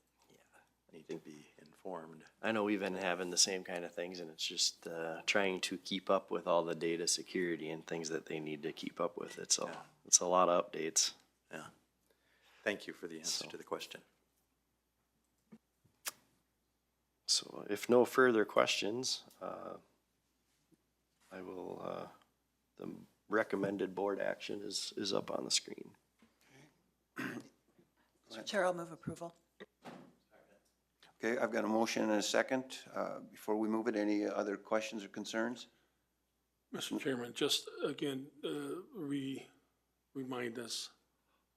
need to be informed. I know we've been having the same kind of things, and it's just trying to keep up with all the data security and things that they need to keep up with. It's a lot of updates. Yeah. Thank you for the answer to the question. So if no further questions, I will, the recommended board action is up on the screen. Mr. Chair, I'll move approval. Okay, I've got a motion and a second. Before we move it, any other questions or concerns? Mr. Chairman, just again, remind us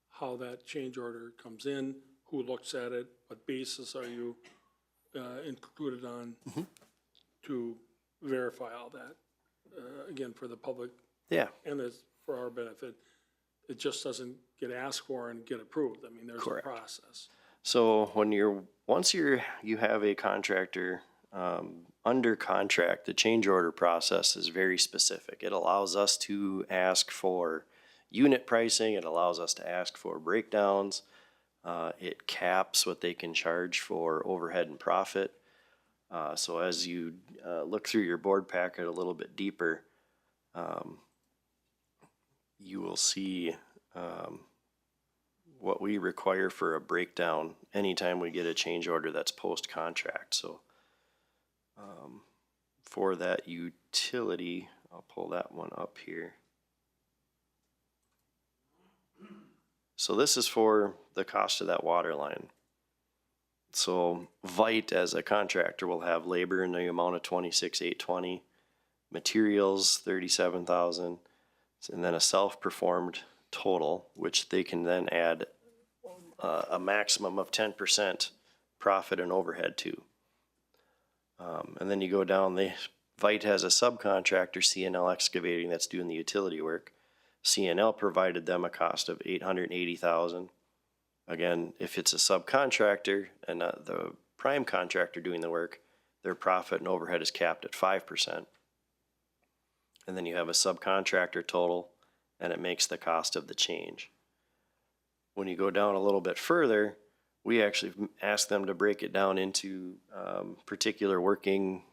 how that change order comes in, who looks at it, what basis are you included on to verify all that? Again, for the public. Yeah. And it's for our benefit. It just doesn't get asked for and get approved. I mean, there's Correct. a process. So when once you have a contractor under contract, the change order process is very specific. It allows us to ask for unit pricing. It allows us to ask for breakdowns. It caps what they can charge for overhead and profit. So as you look through your board packet a little bit deeper, you will see what we require for a breakdown anytime we get a change order that's post-contract. So for that utility, I'll pull that one up here. So this is for the cost of that water line. So Vite as a contractor will have labor in the amount of $26,820, materials $37,000, and then a self-performed total, which they can then add a maximum of 10% profit and overhead to. And then you go down, Vite has a subcontractor, CNL Excavating, that's doing the utility work. CNL provided them a cost of $880,000. Again, if it's a subcontractor and the prime contractor doing the work, their profit and overhead is capped at 5%. And then you have a subcontractor total, and it makes the cost of the change. When you go down a little bit further, we actually ask them to break it down into particular working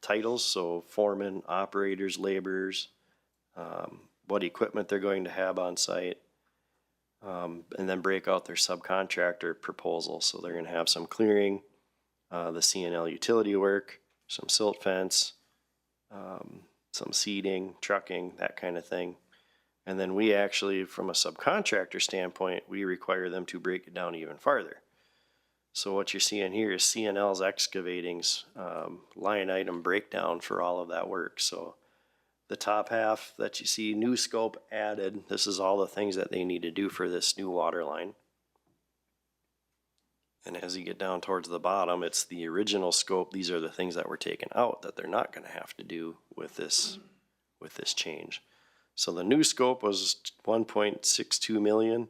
titles, so foremen, operators, laborers, what equipment they're going to have on site, and then break out their subcontractor proposal. So they're going to have some clearing, the CNL utility work, some silt fence, some seeding, trucking, that kind of thing. And then we actually, from a subcontractor standpoint, we require them to break it down even farther. So what you're seeing here is CNL's Excavating's line item breakdown for all of that work. So the top half that you see, new scope added, this is all the things that they need to do for this new water line. And as you get down towards the bottom, it's the original scope. These are the things that were taken out that they're not going to have to do with this change. So the new scope was 1.62 million.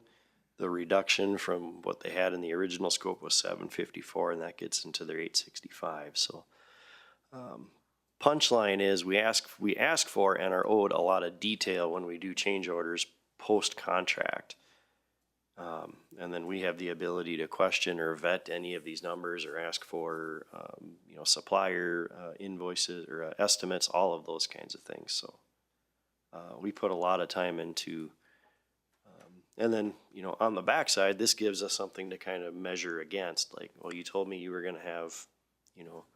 The reduction from what they had in the original scope was 754, and that gets into their 865. So punchline is we ask for and are owed a lot of detail when we do change orders post contract. And then we have the ability to question or vet any of these numbers or ask for supplier invoices or estimates, all of those kinds of things. So we put a lot of time into, and then, on the backside, this gives us something to kind of measure against. Like, well, you told me you were going to have,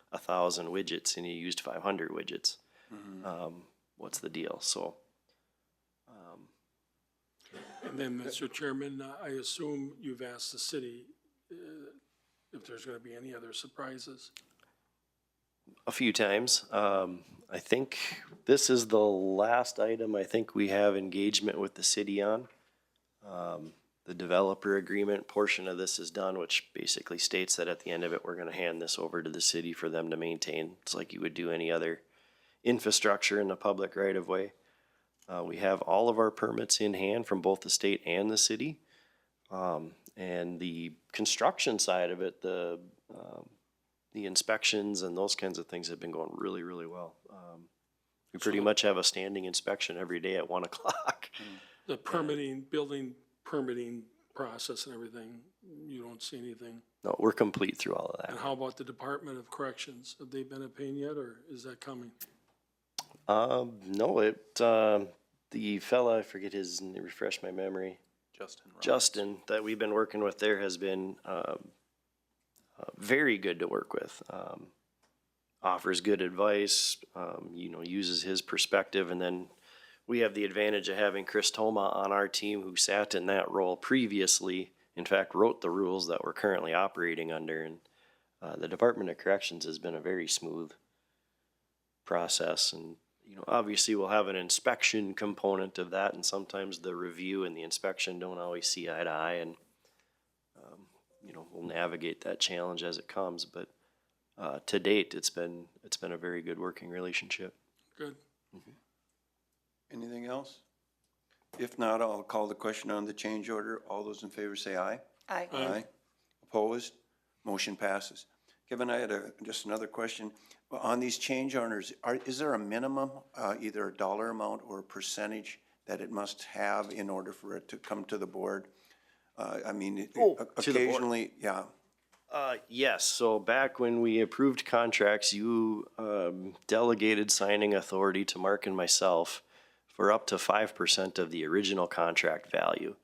1,000 widgets and you used 500 widgets. Mm-hmm. What's the deal? So. And then, Mr. Chairman, I assume you've asked the city if there's going to be any other surprises? A few times. I think this is the last item I think we have engagement with the city on. The developer agreement portion of this is done, which basically states that at the end of it, we're going to hand this over to the city for them to maintain. It's like you would do any other infrastructure in the public right of way. We have all of our permits in hand from both the state and the city. And the construction side of it, the inspections and those kinds of things have been going really, really well. We pretty much have a standing inspection every day at 1 o'clock. The building permitting process and everything, you don't see anything? No, we're complete through all of that. And how about the Department of Corrections? Have they been a pain yet, or is that coming? No, the fella, I forget his, refresh my memory. Justin, that we've been working with there has been very good to work with. Offers good advice, uses his perspective, and then we have the advantage of having Chris Toma on our team who sat in that role previously, in fact, wrote the rules that we're currently operating under, and the Department of Corrections has been a very smooth process, and obviously we'll have an inspection component of that, and sometimes the review and the inspection don't always see eye to eye, and we'll navigate that challenge as it comes, but to date, it's been a very good working relationship. Good. Mm-hmm. Anything else? If not, I'll call the question on the change order. All those in favor say aye. Aye. Aye. Opposed? Motion passes. Kevin, I had just another question. On these change orders, is there a minimum, either a dollar amount or a percentage that it must have in order for it to come to the board? I mean, To the board. occasionally, yeah. Yes, so back when we approved contracts, you delegated signing authority to Mark and myself for up to 5% of the original contract value.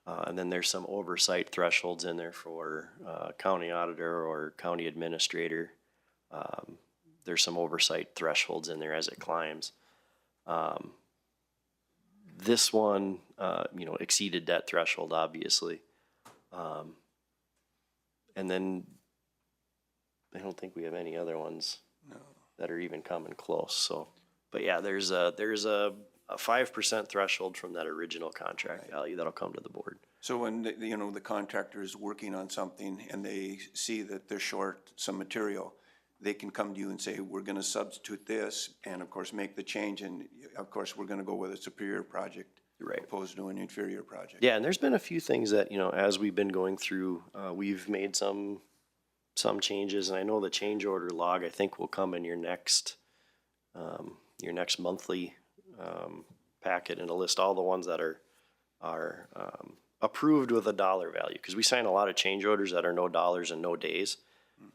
And then there's some oversight thresholds in there for county auditor or county administrator. There's some oversight thresholds in there as it climbs. This one, exceeded that threshold, obviously. And then I don't think we have any other ones that are even coming close. So, but yeah, there's a 5% threshold from that original contract value that'll come to the board. So when, the contractor is working on something and they see that they're short some material, they can come to you and say, we're gonna substitute this, and of course, make the change, and of course, we're gonna go with a superior project. Right. Opposed to an inferior project. Yeah, and there's been a few things that, as we've been going through, we've made some changes, and I know the change order log, I think, will come in your next monthly packet, and it'll list all the ones that are approved with a dollar value, because we sign a lot of change orders that are no dollars and no days,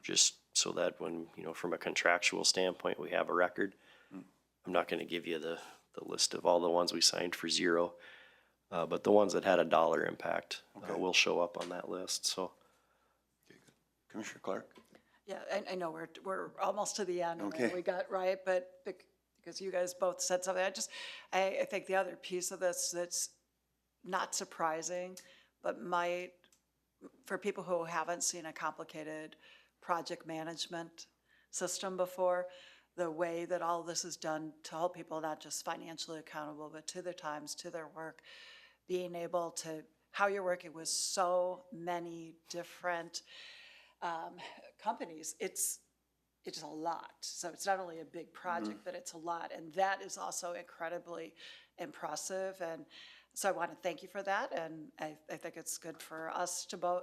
just so that when, from a contractual standpoint, we have a record. I'm not gonna give you the list of all the ones we signed for zero, but the ones that had a dollar impact will show up on that list, so. Okay, good. Commissioner Clark? Yeah, I know we're almost to the end. And Okay. we got right, but because you guys both said something, I think the other piece of this that's not surprising, but for people who haven't seen a complicated project management system before, the way that all this is done to hold people not just financially accountable, but to their times, to their work, being able to, how you're working with so many different companies, it's a lot. So it's not only a big project, but it's a lot. And that is also incredibly impressive. And so I want to thank you for that. And I think it's good for us to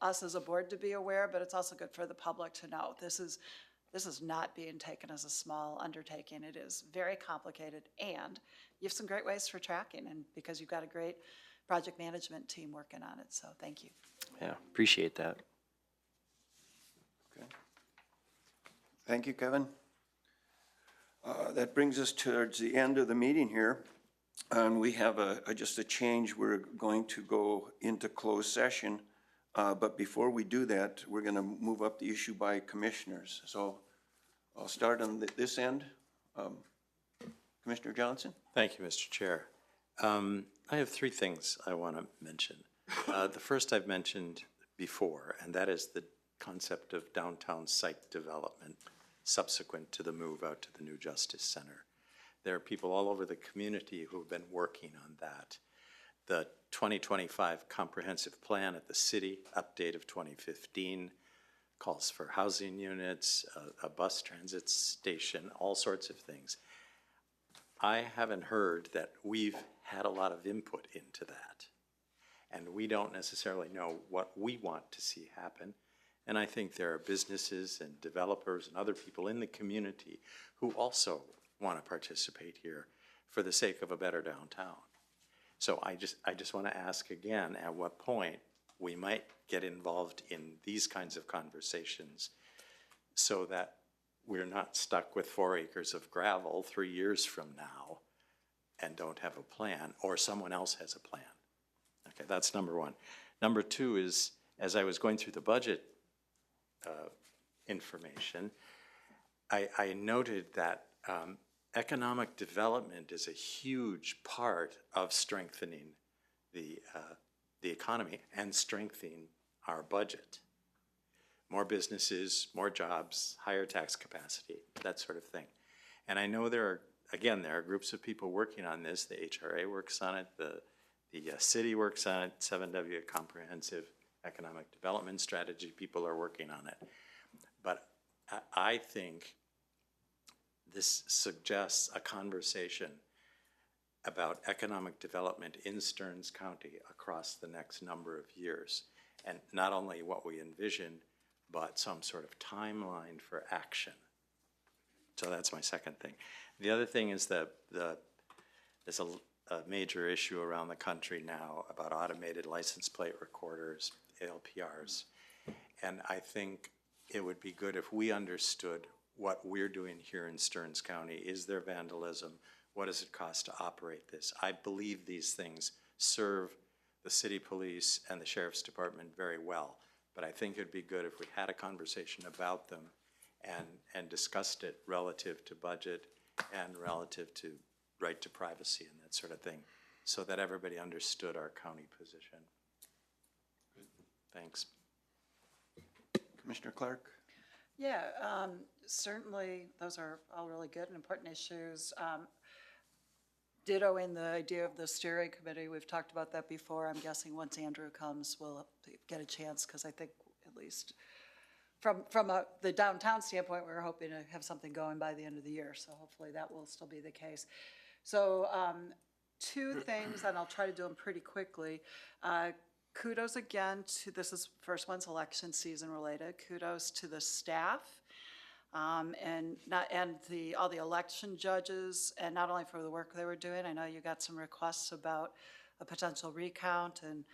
us as a board to be aware, but it's also good for the public to know. This is not being taken as a small undertaking. It is very complicated, and you have some great ways for tracking, and because you've got a great project management team working on it, so thank you. Yeah, appreciate that. Okay. Thank you, Kevin. That brings us towards the end of the meeting here. And we have just a change. We're going to go into closed session. But before we do that, we're going to move up the issue by commissioners. So I'll start on this end. Commissioner Johnson? Thank you, Mr. Chair. I have three things I want to mention. The first I've mentioned before, and that is the concept of downtown site development subsequent to the move out to the new Justice Center. There are people all over the community who have been working on that. The 2025 comprehensive plan at the city, update of 2015, calls for housing units, a bus transit station, all sorts of things. I haven't heard that we've had a lot of input into that. And we don't necessarily know what we want to see happen. And I think there are businesses and developers and other people in the community who also want to participate here for the sake of a better downtown. So I just want to ask again, at what point we might get involved in these kinds of conversations so that we're not stuck with 4 acres of gravel 3 years from now and don't have a plan, or someone else has a plan. Okay, that's number one. Number two is, as I was going through the budget information, I noted that economic development is a huge part of strengthening the economy and strengthening our budget. More businesses, more jobs, higher tax capacity, that sort of thing. And I know there are groups of people working on this. The HRA works on it, the city works on it, 7W Comprehensive Economic Development Strategy, people are working on it. But I think this suggests a conversation about economic development in Stearns County across the next number of years. And not only what we envision but some sort of timeline for action. So that's my second thing. The other thing is that there's a major issue around the country now about automated license plate recorders, ALPRs. And I think it would be good if we understood what we're doing here in Stearns County. Is there vandalism? What does it cost to operate this? I believe these things serve the city police and the sheriff's department very well, but I think it'd be good if we had a conversation about them and discussed it relative to budget and relative to right to privacy and that sort of thing, so that everybody understood our county position. Thanks. Commissioner Clark? Yeah, certainly those are all really good and important issues. Ditto in the idea of the steering committee. We've talked about that before. I'm guessing once Andrew comes, we'll get a chance, because I think at least from the downtown standpoint, we were hoping to have something going by the end of the year. So hopefully that will still be the case. So two things, and I'll try to do them pretty quickly. Kudos again to, this is, first one's election season related. Kudos to the staff and all the election judges, and not only for the work they were doing. I know you got some requests about a potential recount and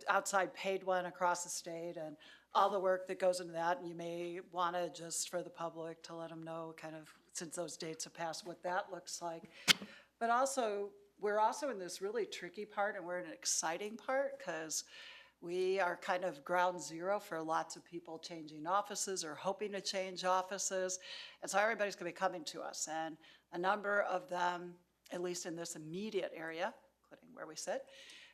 outside paid one across the state, and all the work that goes into that. And you may want to, just for the public, to let them know kind of, since those dates have passed, what that looks like. But also, we're also in this really tricky part, and we're in an exciting part, because we are kind of ground zero for lots of people changing offices or hoping to change offices. And so everybody's going to be coming to us. And a number of them, at least in this immediate area, including where we sit,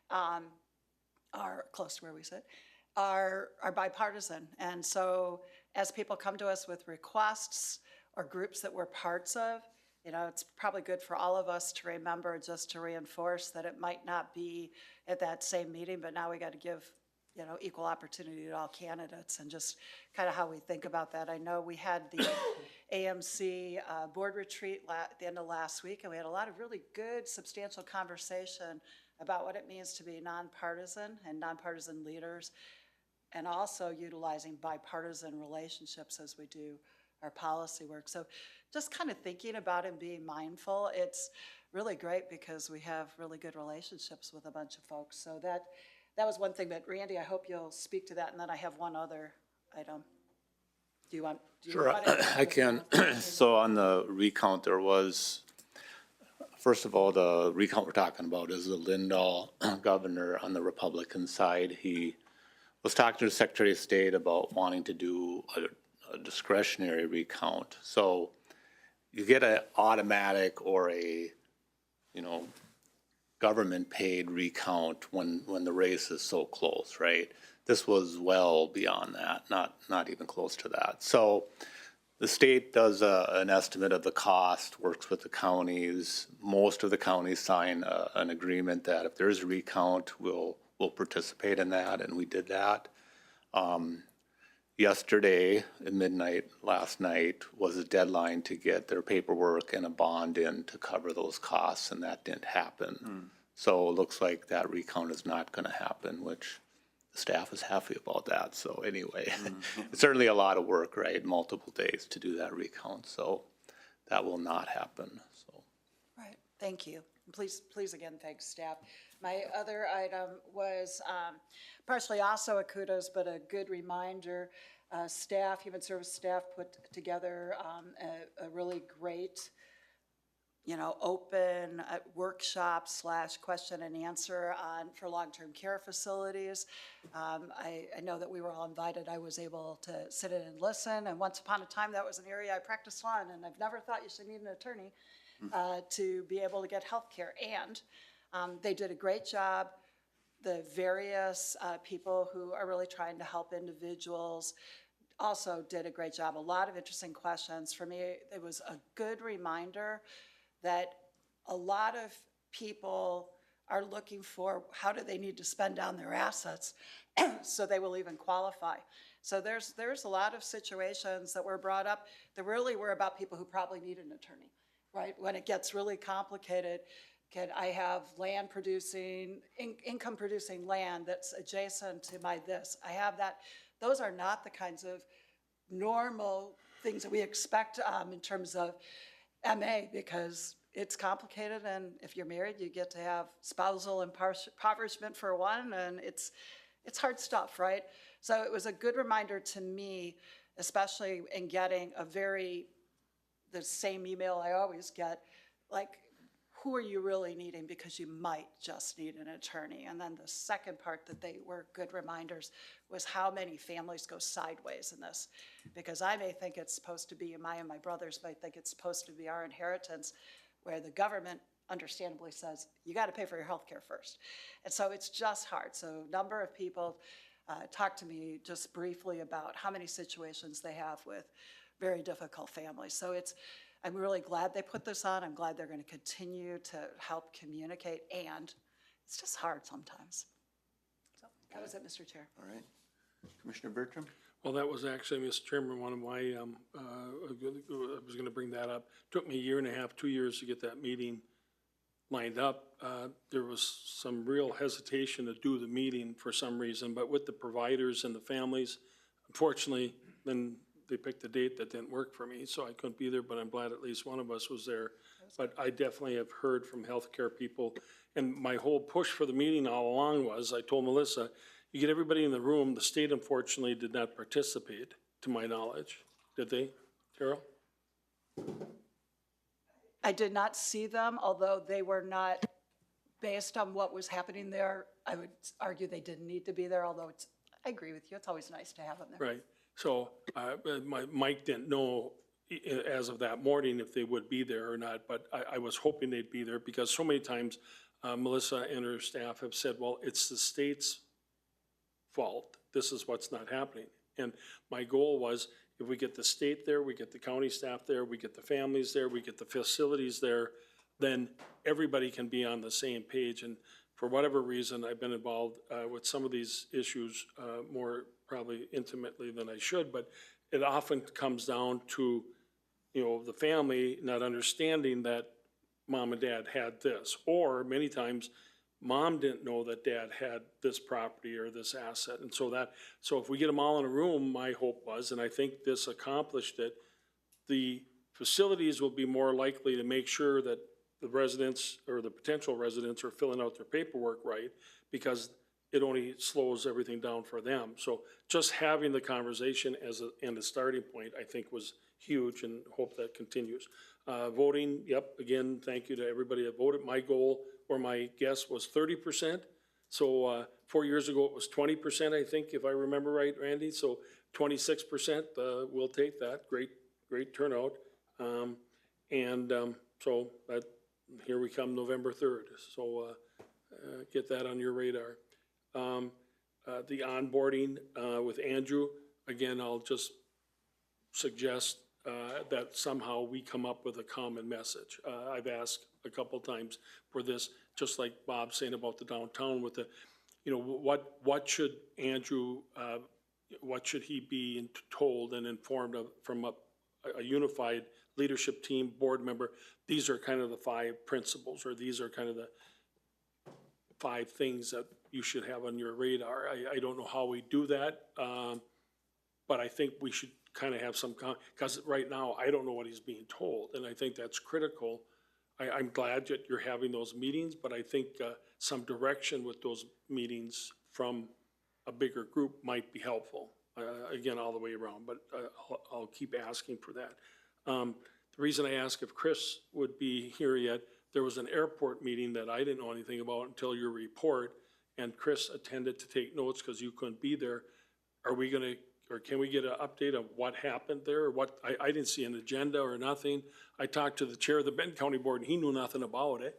are close to where we sit, are bipartisan. And so as people come to us with requests or groups that we're parts of, you know, it's probably good for all of us to remember, just to reinforce that it might not be at that same meeting, but now we got to give, you know, equal opportunity to all candidates, and just kind of how we think about that. I know we had the AMC board retreat at the end of last week, and we had a lot of really good, substantial conversation about what it means to be nonpartisan and nonpartisan leaders, and also utilizing bipartisan relationships as we do our policy work. So just kind of thinking about and being mindful, it's really great because we have really good relationships with a bunch of folks. So that was one thing. But Randy, I hope you'll speak to that. And then I have one other item. Do you want? Sure, I can. So on the recount, there was, first of all, the recount we're talking about is the Lindahl governor on the Republican side. He was talking to the Secretary of State about wanting to do a discretionary recount. So you get an automatic or a, you know, government paid recount when the race is so close, right? This was well beyond that, not even close to that. So the state does an estimate of the cost, works with the counties. Most of the counties sign an agreement that if there's a recount, we'll participate in that, and we did that. Yesterday at midnight last night was a deadline to get their paperwork and a bond in to cover those costs, and that didn't happen. So it looks like that recount is not going to happen, which the staff is happy about that. So anyway, it's certainly a lot of work, right? Multiple days to do that recount. So that will not happen. So. Right. Thank you. Please again, thanks staff. My other item was partially also a kudos, but a good reminder. Staff, human service staff, put together a really great, you know, open workshop / question and answer for long-term care facilities. I know that we were all invited. I was able to sit in and listen, and once upon a time that was an area I practiced law in, and I've never thought you should need an attorney to be able to get health care. And they did a great job. The various people who are really trying to help individuals also did a great job. A lot of interesting questions. For me, it was a good reminder that a lot of people are looking for how do they need to spend down their assets so they will even qualify. So there's a lot of situations that were brought up that really were about people who probably need an attorney, right? When it gets really complicated, I have land producing, income producing land that's adjacent to my this. I have that, those are not the kinds of normal things that we expect in terms of MA, because it's complicated, and if you're married, you get to have spousal impoverishment for one, and it's hard stuff, right? So it was a good reminder to me, especially in getting the same email I always get, like, who are you really needing, because you might just need an attorney. And then the second part that they were good reminders was how many families go sideways in this, because I may think it's supposed to be, my and my brothers might think it's supposed to be our inheritance, where the government understandably says, you got to pay for your health care first. And so it's just hard. So a number of people talked to me just briefly about how many situations they have with very difficult families. So I'm really glad they put this on. I'm glad they're going to continue to help communicate, and it's just hard sometimes. So that was it, Mr. Chair. All right. Commissioner Bertram? Well, that was actually, Mr. Chairman, one of my, I was gonna bring that up. Took me a year and a half, 2 years to get that meeting lined up. There was some real hesitation to do the meeting for some reason, but with the providers and the families, unfortunately, then they picked a date that didn't work for me, so I couldn't be there, but I'm glad at least one of us was there. But I definitely have heard from healthcare people, and my whole push for the meeting all along was, I told Melissa, you get everybody in the room. The state unfortunately did not participate, to my knowledge. Did they, Carol? I did not see them, although they were not, based on what was happening there, I would argue they didn't need to be there, although I agree with you, it's always nice to have them there. Right. So Mike didn't know as of that morning if they would be there or not, but I was hoping they'd be there, because so many times Melissa and her staff have said, well, it's the state's fault. This is what's not happening. And my goal was, if we get the state there, we get the county staff there, we get the families there, we get the facilities there, then everybody can be on the same page. And for whatever reason, I've been involved with some of these issues more probably intimately than I should, but it often comes down to, the family not understanding that mom and dad had this, or many times mom didn't know that dad had this property or this asset. And so if we get them all in a room, my hope was, and I think this accomplished it, the facilities will be more likely to make sure that the residents or the potential residents are filling out their paperwork right, because it only slows everything down for them. So just having the conversation and a starting point, I think, was huge, and hope that continues. Voting, yep, again, thank you to everybody that voted. My goal, or my guess, was 30%. So 4 years ago, it was 20%, I think, if I remember right, Randy. So 26%, we'll take that. Great turnout. So here we come November 3rd. So get that on your radar. The onboarding with Andrew, again, I'll just suggest that somehow we come up with a common message. I've asked a couple times for this, just like Bob's saying about the downtown with the, what should Andrew, what should he be told and informed of from a unified leadership team, board member? These are kind of the 5 principles, or these are kind of the 5 things that you should have on your radar. I don't know how we do that, but I think we should kind of have some, because right now I don't know what he's being told, and I think that's critical. I'm glad that you're having those meetings, but I think some direction with those meetings from a bigger group might be helpful. Again, all the way around, but I'll keep asking for that. The reason I asked if Chris would be here yet, there was an airport meeting that I didn't know anything about until your report, and Chris attended to take notes because you couldn't be there. Are we gonna, or can we get an update of what happened there? What, I didn't see an agenda or nothing. I talked to the chair of the Benton County Board and he knew nothing about it.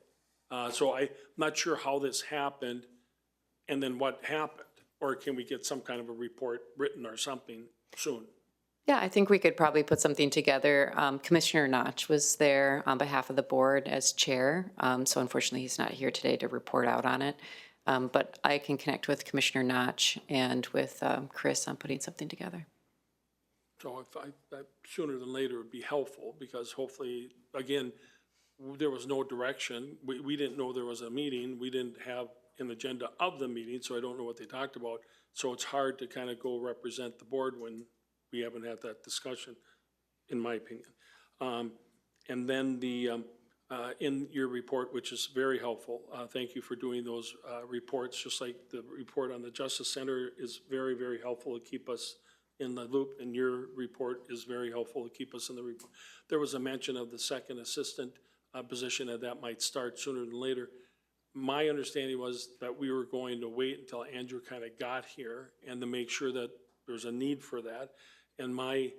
So I'm not sure how this happened and then what happened. Or can we get some kind of a report written or something soon? Yeah, I think we could probably put something together. Commissioner Notch was there on behalf of the board as chair. So unfortunately, he's not here today to report out on it. But I can connect with Commissioner Notch and with Chris on putting something together. So if sooner than later would be helpful, because hopefully, again, there was no direction. We didn't know there was a meeting. We didn't have an agenda of the meeting, so I don't know what they talked about. So it's hard to kind of go represent the board when we haven't had that discussion, in my opinion. And then in your report, which is very helpful, thank you for doing those reports, just like the report on the Justice Center is very, very helpful to keep us in the loop, and your report is very helpful to keep us in the report. There was a mention of the second assistant position, and that might start sooner than later. My understanding was that we were going to wait until Andrew kind of got here and to make sure that there's a need for that. And my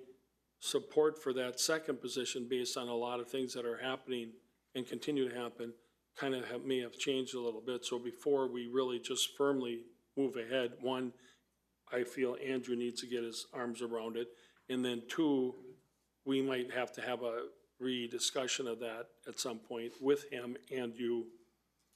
support for that second position, based on a lot of things that are happening and continue to happen, kind of may have changed a little bit. So before we really just firmly move ahead, one, I feel Andrew needs to get his arms around it. And then two, we might have to have a rediscussion of that at some point with him and you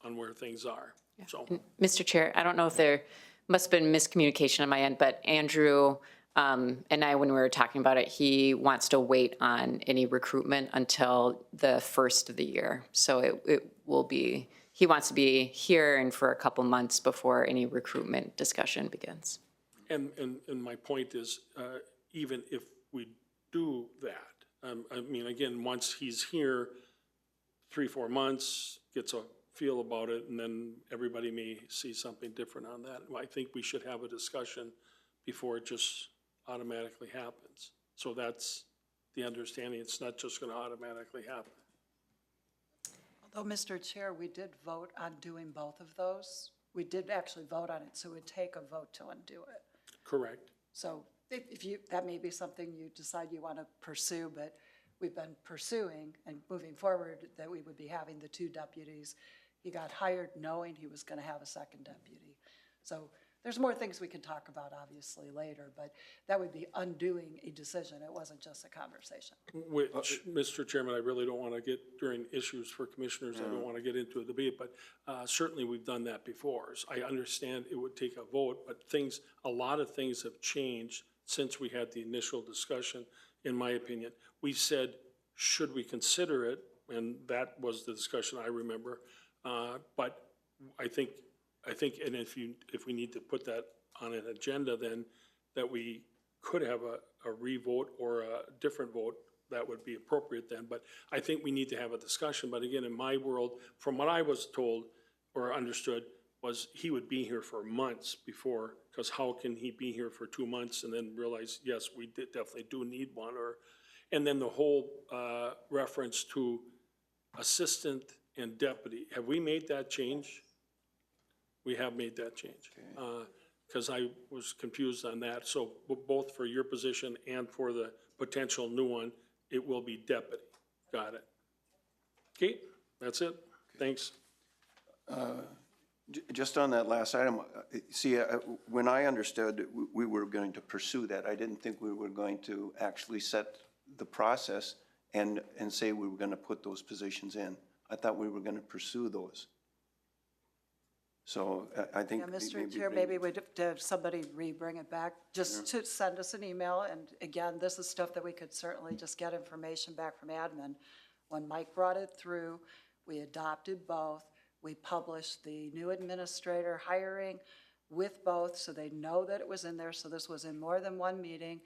on where things are, so. Mr. Chair, I don't know if there must have been miscommunication on my end, but Andrew and I, when we were talking about it, he wants to wait on any recruitment until the first of the year. So it will be, he wants to be here and for a couple months before any recruitment discussion begins. And my point is, even if we do that, I mean, again, once he's here, 3-4 months, gets a feel about it, and then everybody may see something different on that. I think we should have a discussion before it just automatically happens. So that's the understanding. It's not just gonna automatically happen. Although, Mr. Chair, we did vote on doing both of those. We did actually vote on it, so it would take a vote to undo it. Correct. So if you, that may be something you decide you want to pursue, but we've been pursuing and moving forward that we would be having the 2 deputies. He got hired knowing he was going to have a second deputy. So there's more things we can talk about, obviously, later, but that would be undoing a decision. It wasn't just a conversation. Which, Mr. Chairman, I really don't want to get, during issues for commissioners, I don't want to get into a debate, but certainly we've done that before. So I understand it would take a vote, but a lot of things have changed since we had the initial discussion, in my opinion. We said, should we consider it? And that was the discussion I remember. But I think, and if we need to put that on an agenda, then that we could have a revote or a different vote, that would be appropriate then. But I think we need to have a discussion. But again, in my world, from what I was told or understood, was he would be here for months before, because how can he be here for 2 months and then realize, yes, we definitely do need one? And then the whole reference to assistant and deputy, have we made that change? We have made that change, because I was confused on that. So both for your position and for the potential new one, it will be deputy. Got it. Okay, that's it. Thanks. Just on that last item, see, when I understood we were going to pursue that, I didn't think we were going to actually set the process and say we were going to put those positions in. I thought we were going to pursue those. So I think. Yeah, Mr. Chair, maybe we'd have somebody bring it back, just to send us an email. And again, this is stuff that we could certainly just get information back from admin. When Mike brought it through, we adopted both. We published the new administrator hiring with both, so they know that it was in there. So this was in more than one meeting.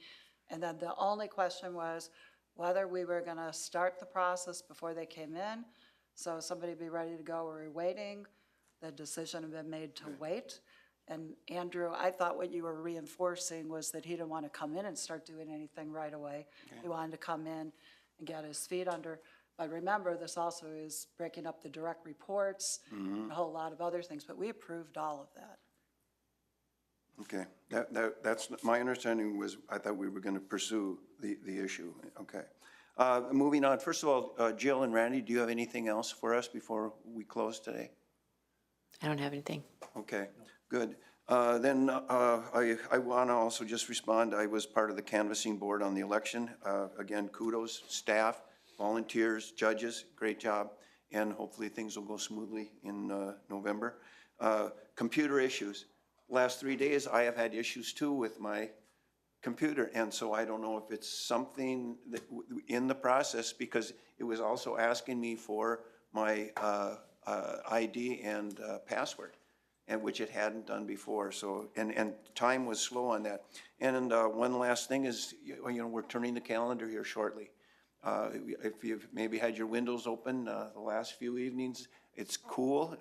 And then the only question was whether we were going to start the process before they came in. So somebody be ready to go. We're waiting. The decision had been made to wait. And Andrew, I thought what you were reinforcing was that he didn't want to come in and start doing anything right away. Okay. He wanted to come in and get his feet under. But remember, this also is breaking up the direct reports, and a whole lot of other things, but we approved all of that. Okay, that's my understanding was I thought we were going to pursue the issue. Okay. Moving on, first of all, Jill and Randy, do you have anything else for us before we close today? I don't have anything. Okay, good. Then I want to also just respond. I was part of the canvassing board on the election. Again, kudos, staff, volunteers, judges, great job. And hopefully things will go smoothly in November. Computer issues. Last 3 days, I have had issues too with my computer. And so I don't know if it's something that in the process, because it was also asking me for my ID and password. and which it hadn't done before. So, and time was slow on that. And one last thing is, we're turning the calendar here shortly. If you've maybe had your windows open the last few evenings, it's cool.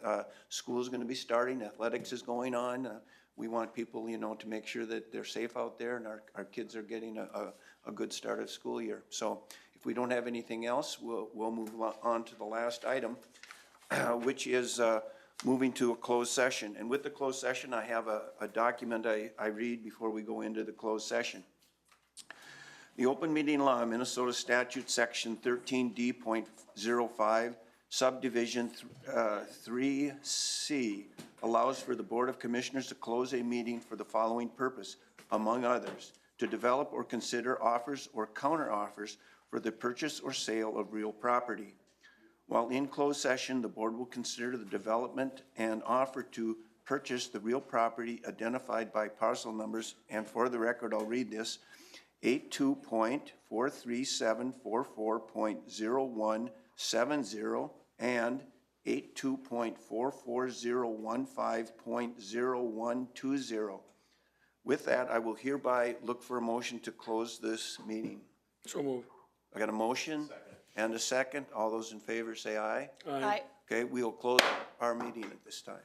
School's going to be starting. Athletics is going on. We want people, to make sure that they're safe out there and our kids are getting a good start of school year. So if we don't have anything else, we'll move on to the last item, which is moving to a closed session. And with the closed session, I have a document I read before we go into the closed session. The open meeting law, Minnesota statute section 13D.05, subdivision 3C, allows for the Board of Commissioners to close a meeting for the following purpose, among others, to develop or consider offers or counteroffers for the purchase or sale of real property. While in closed session, the board will consider the development and offer to purchase the real property identified by parcel numbers, and for the record, I'll read this, 82.43744.0170 and 82.44015.0120. With that, I will hereby look for a motion to close this meeting. So moved. I got a motion and a second. All those in favor say aye. Aye. Okay, we'll close our meeting at this time.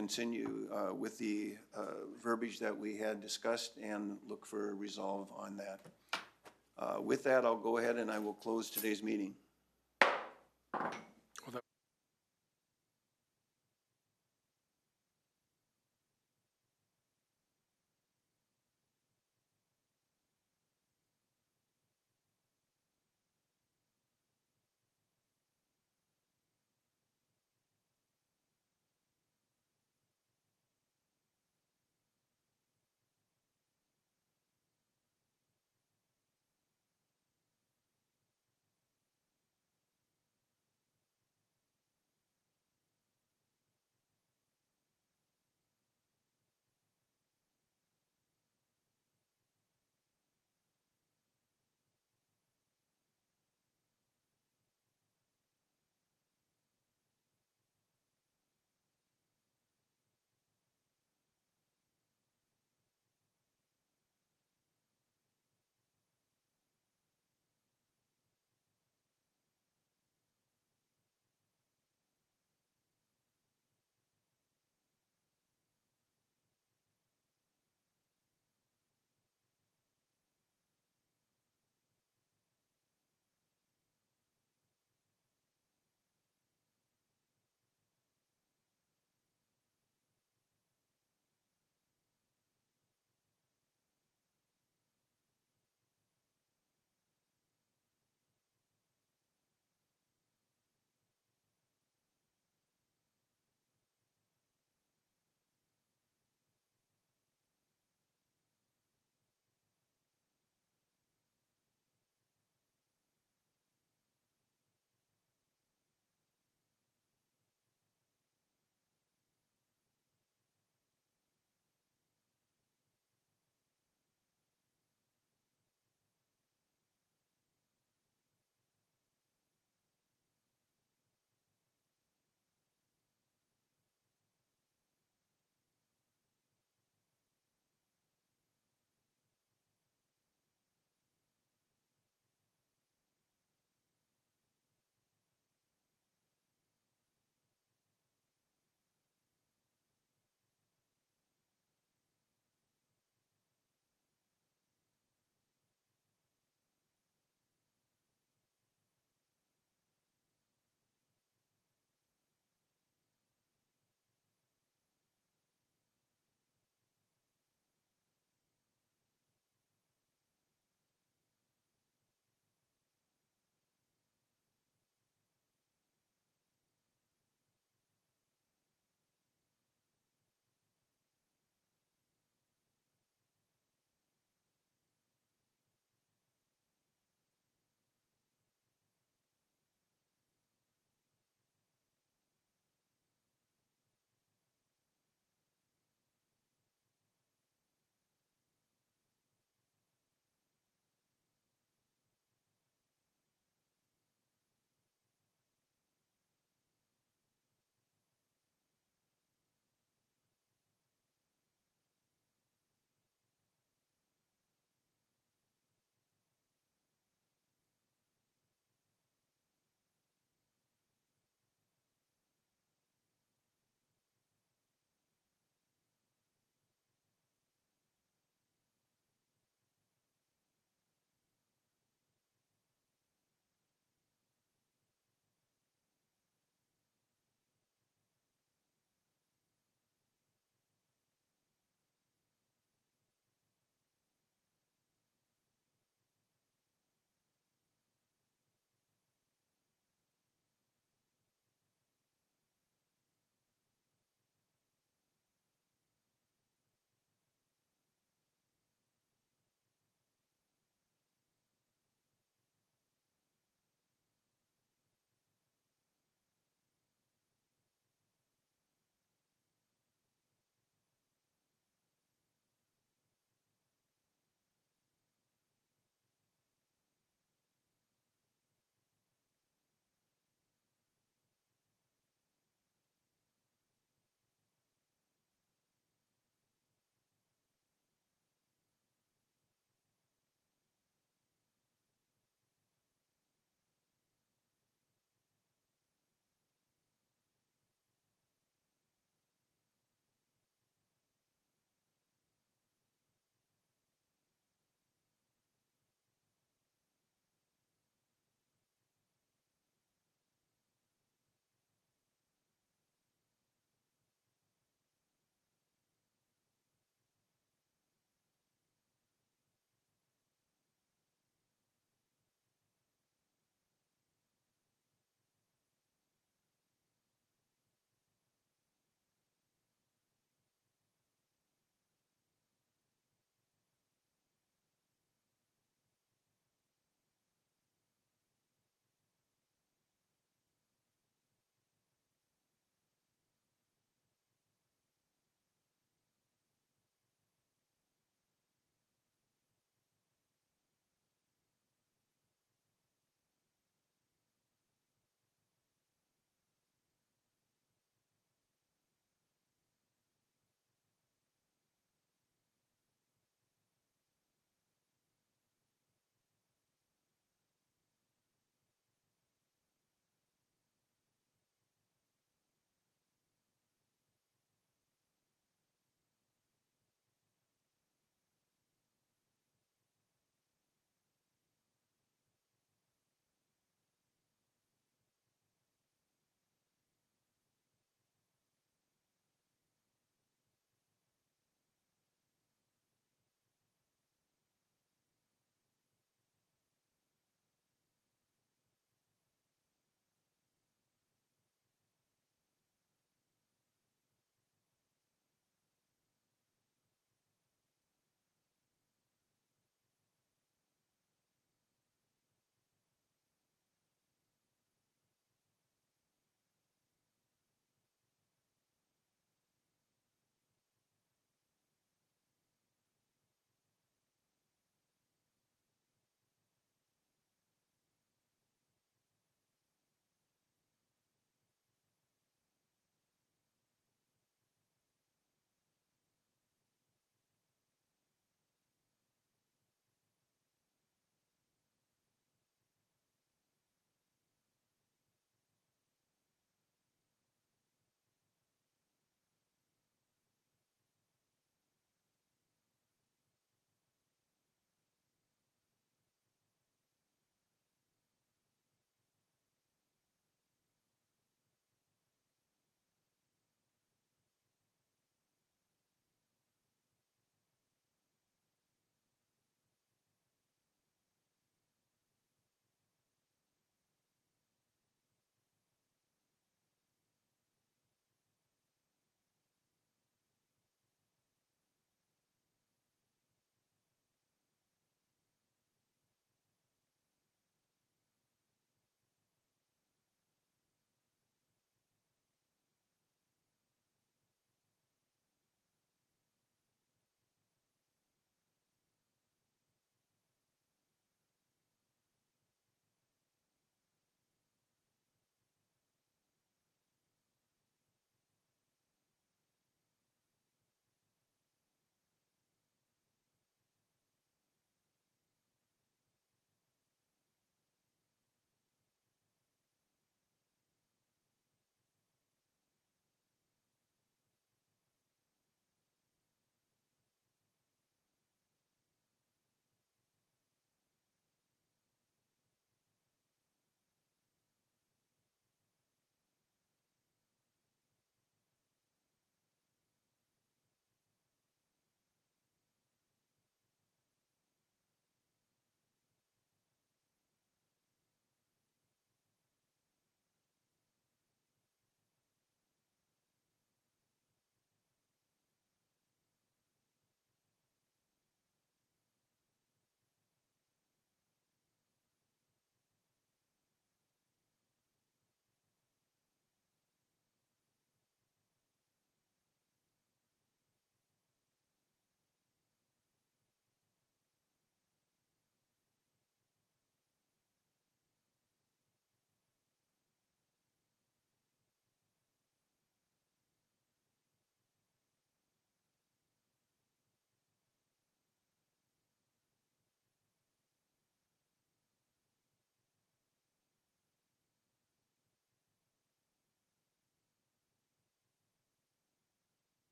continue with the verbiage that we had discussed and look for a resolve on that. With that, I'll go ahead and I will close today's meeting.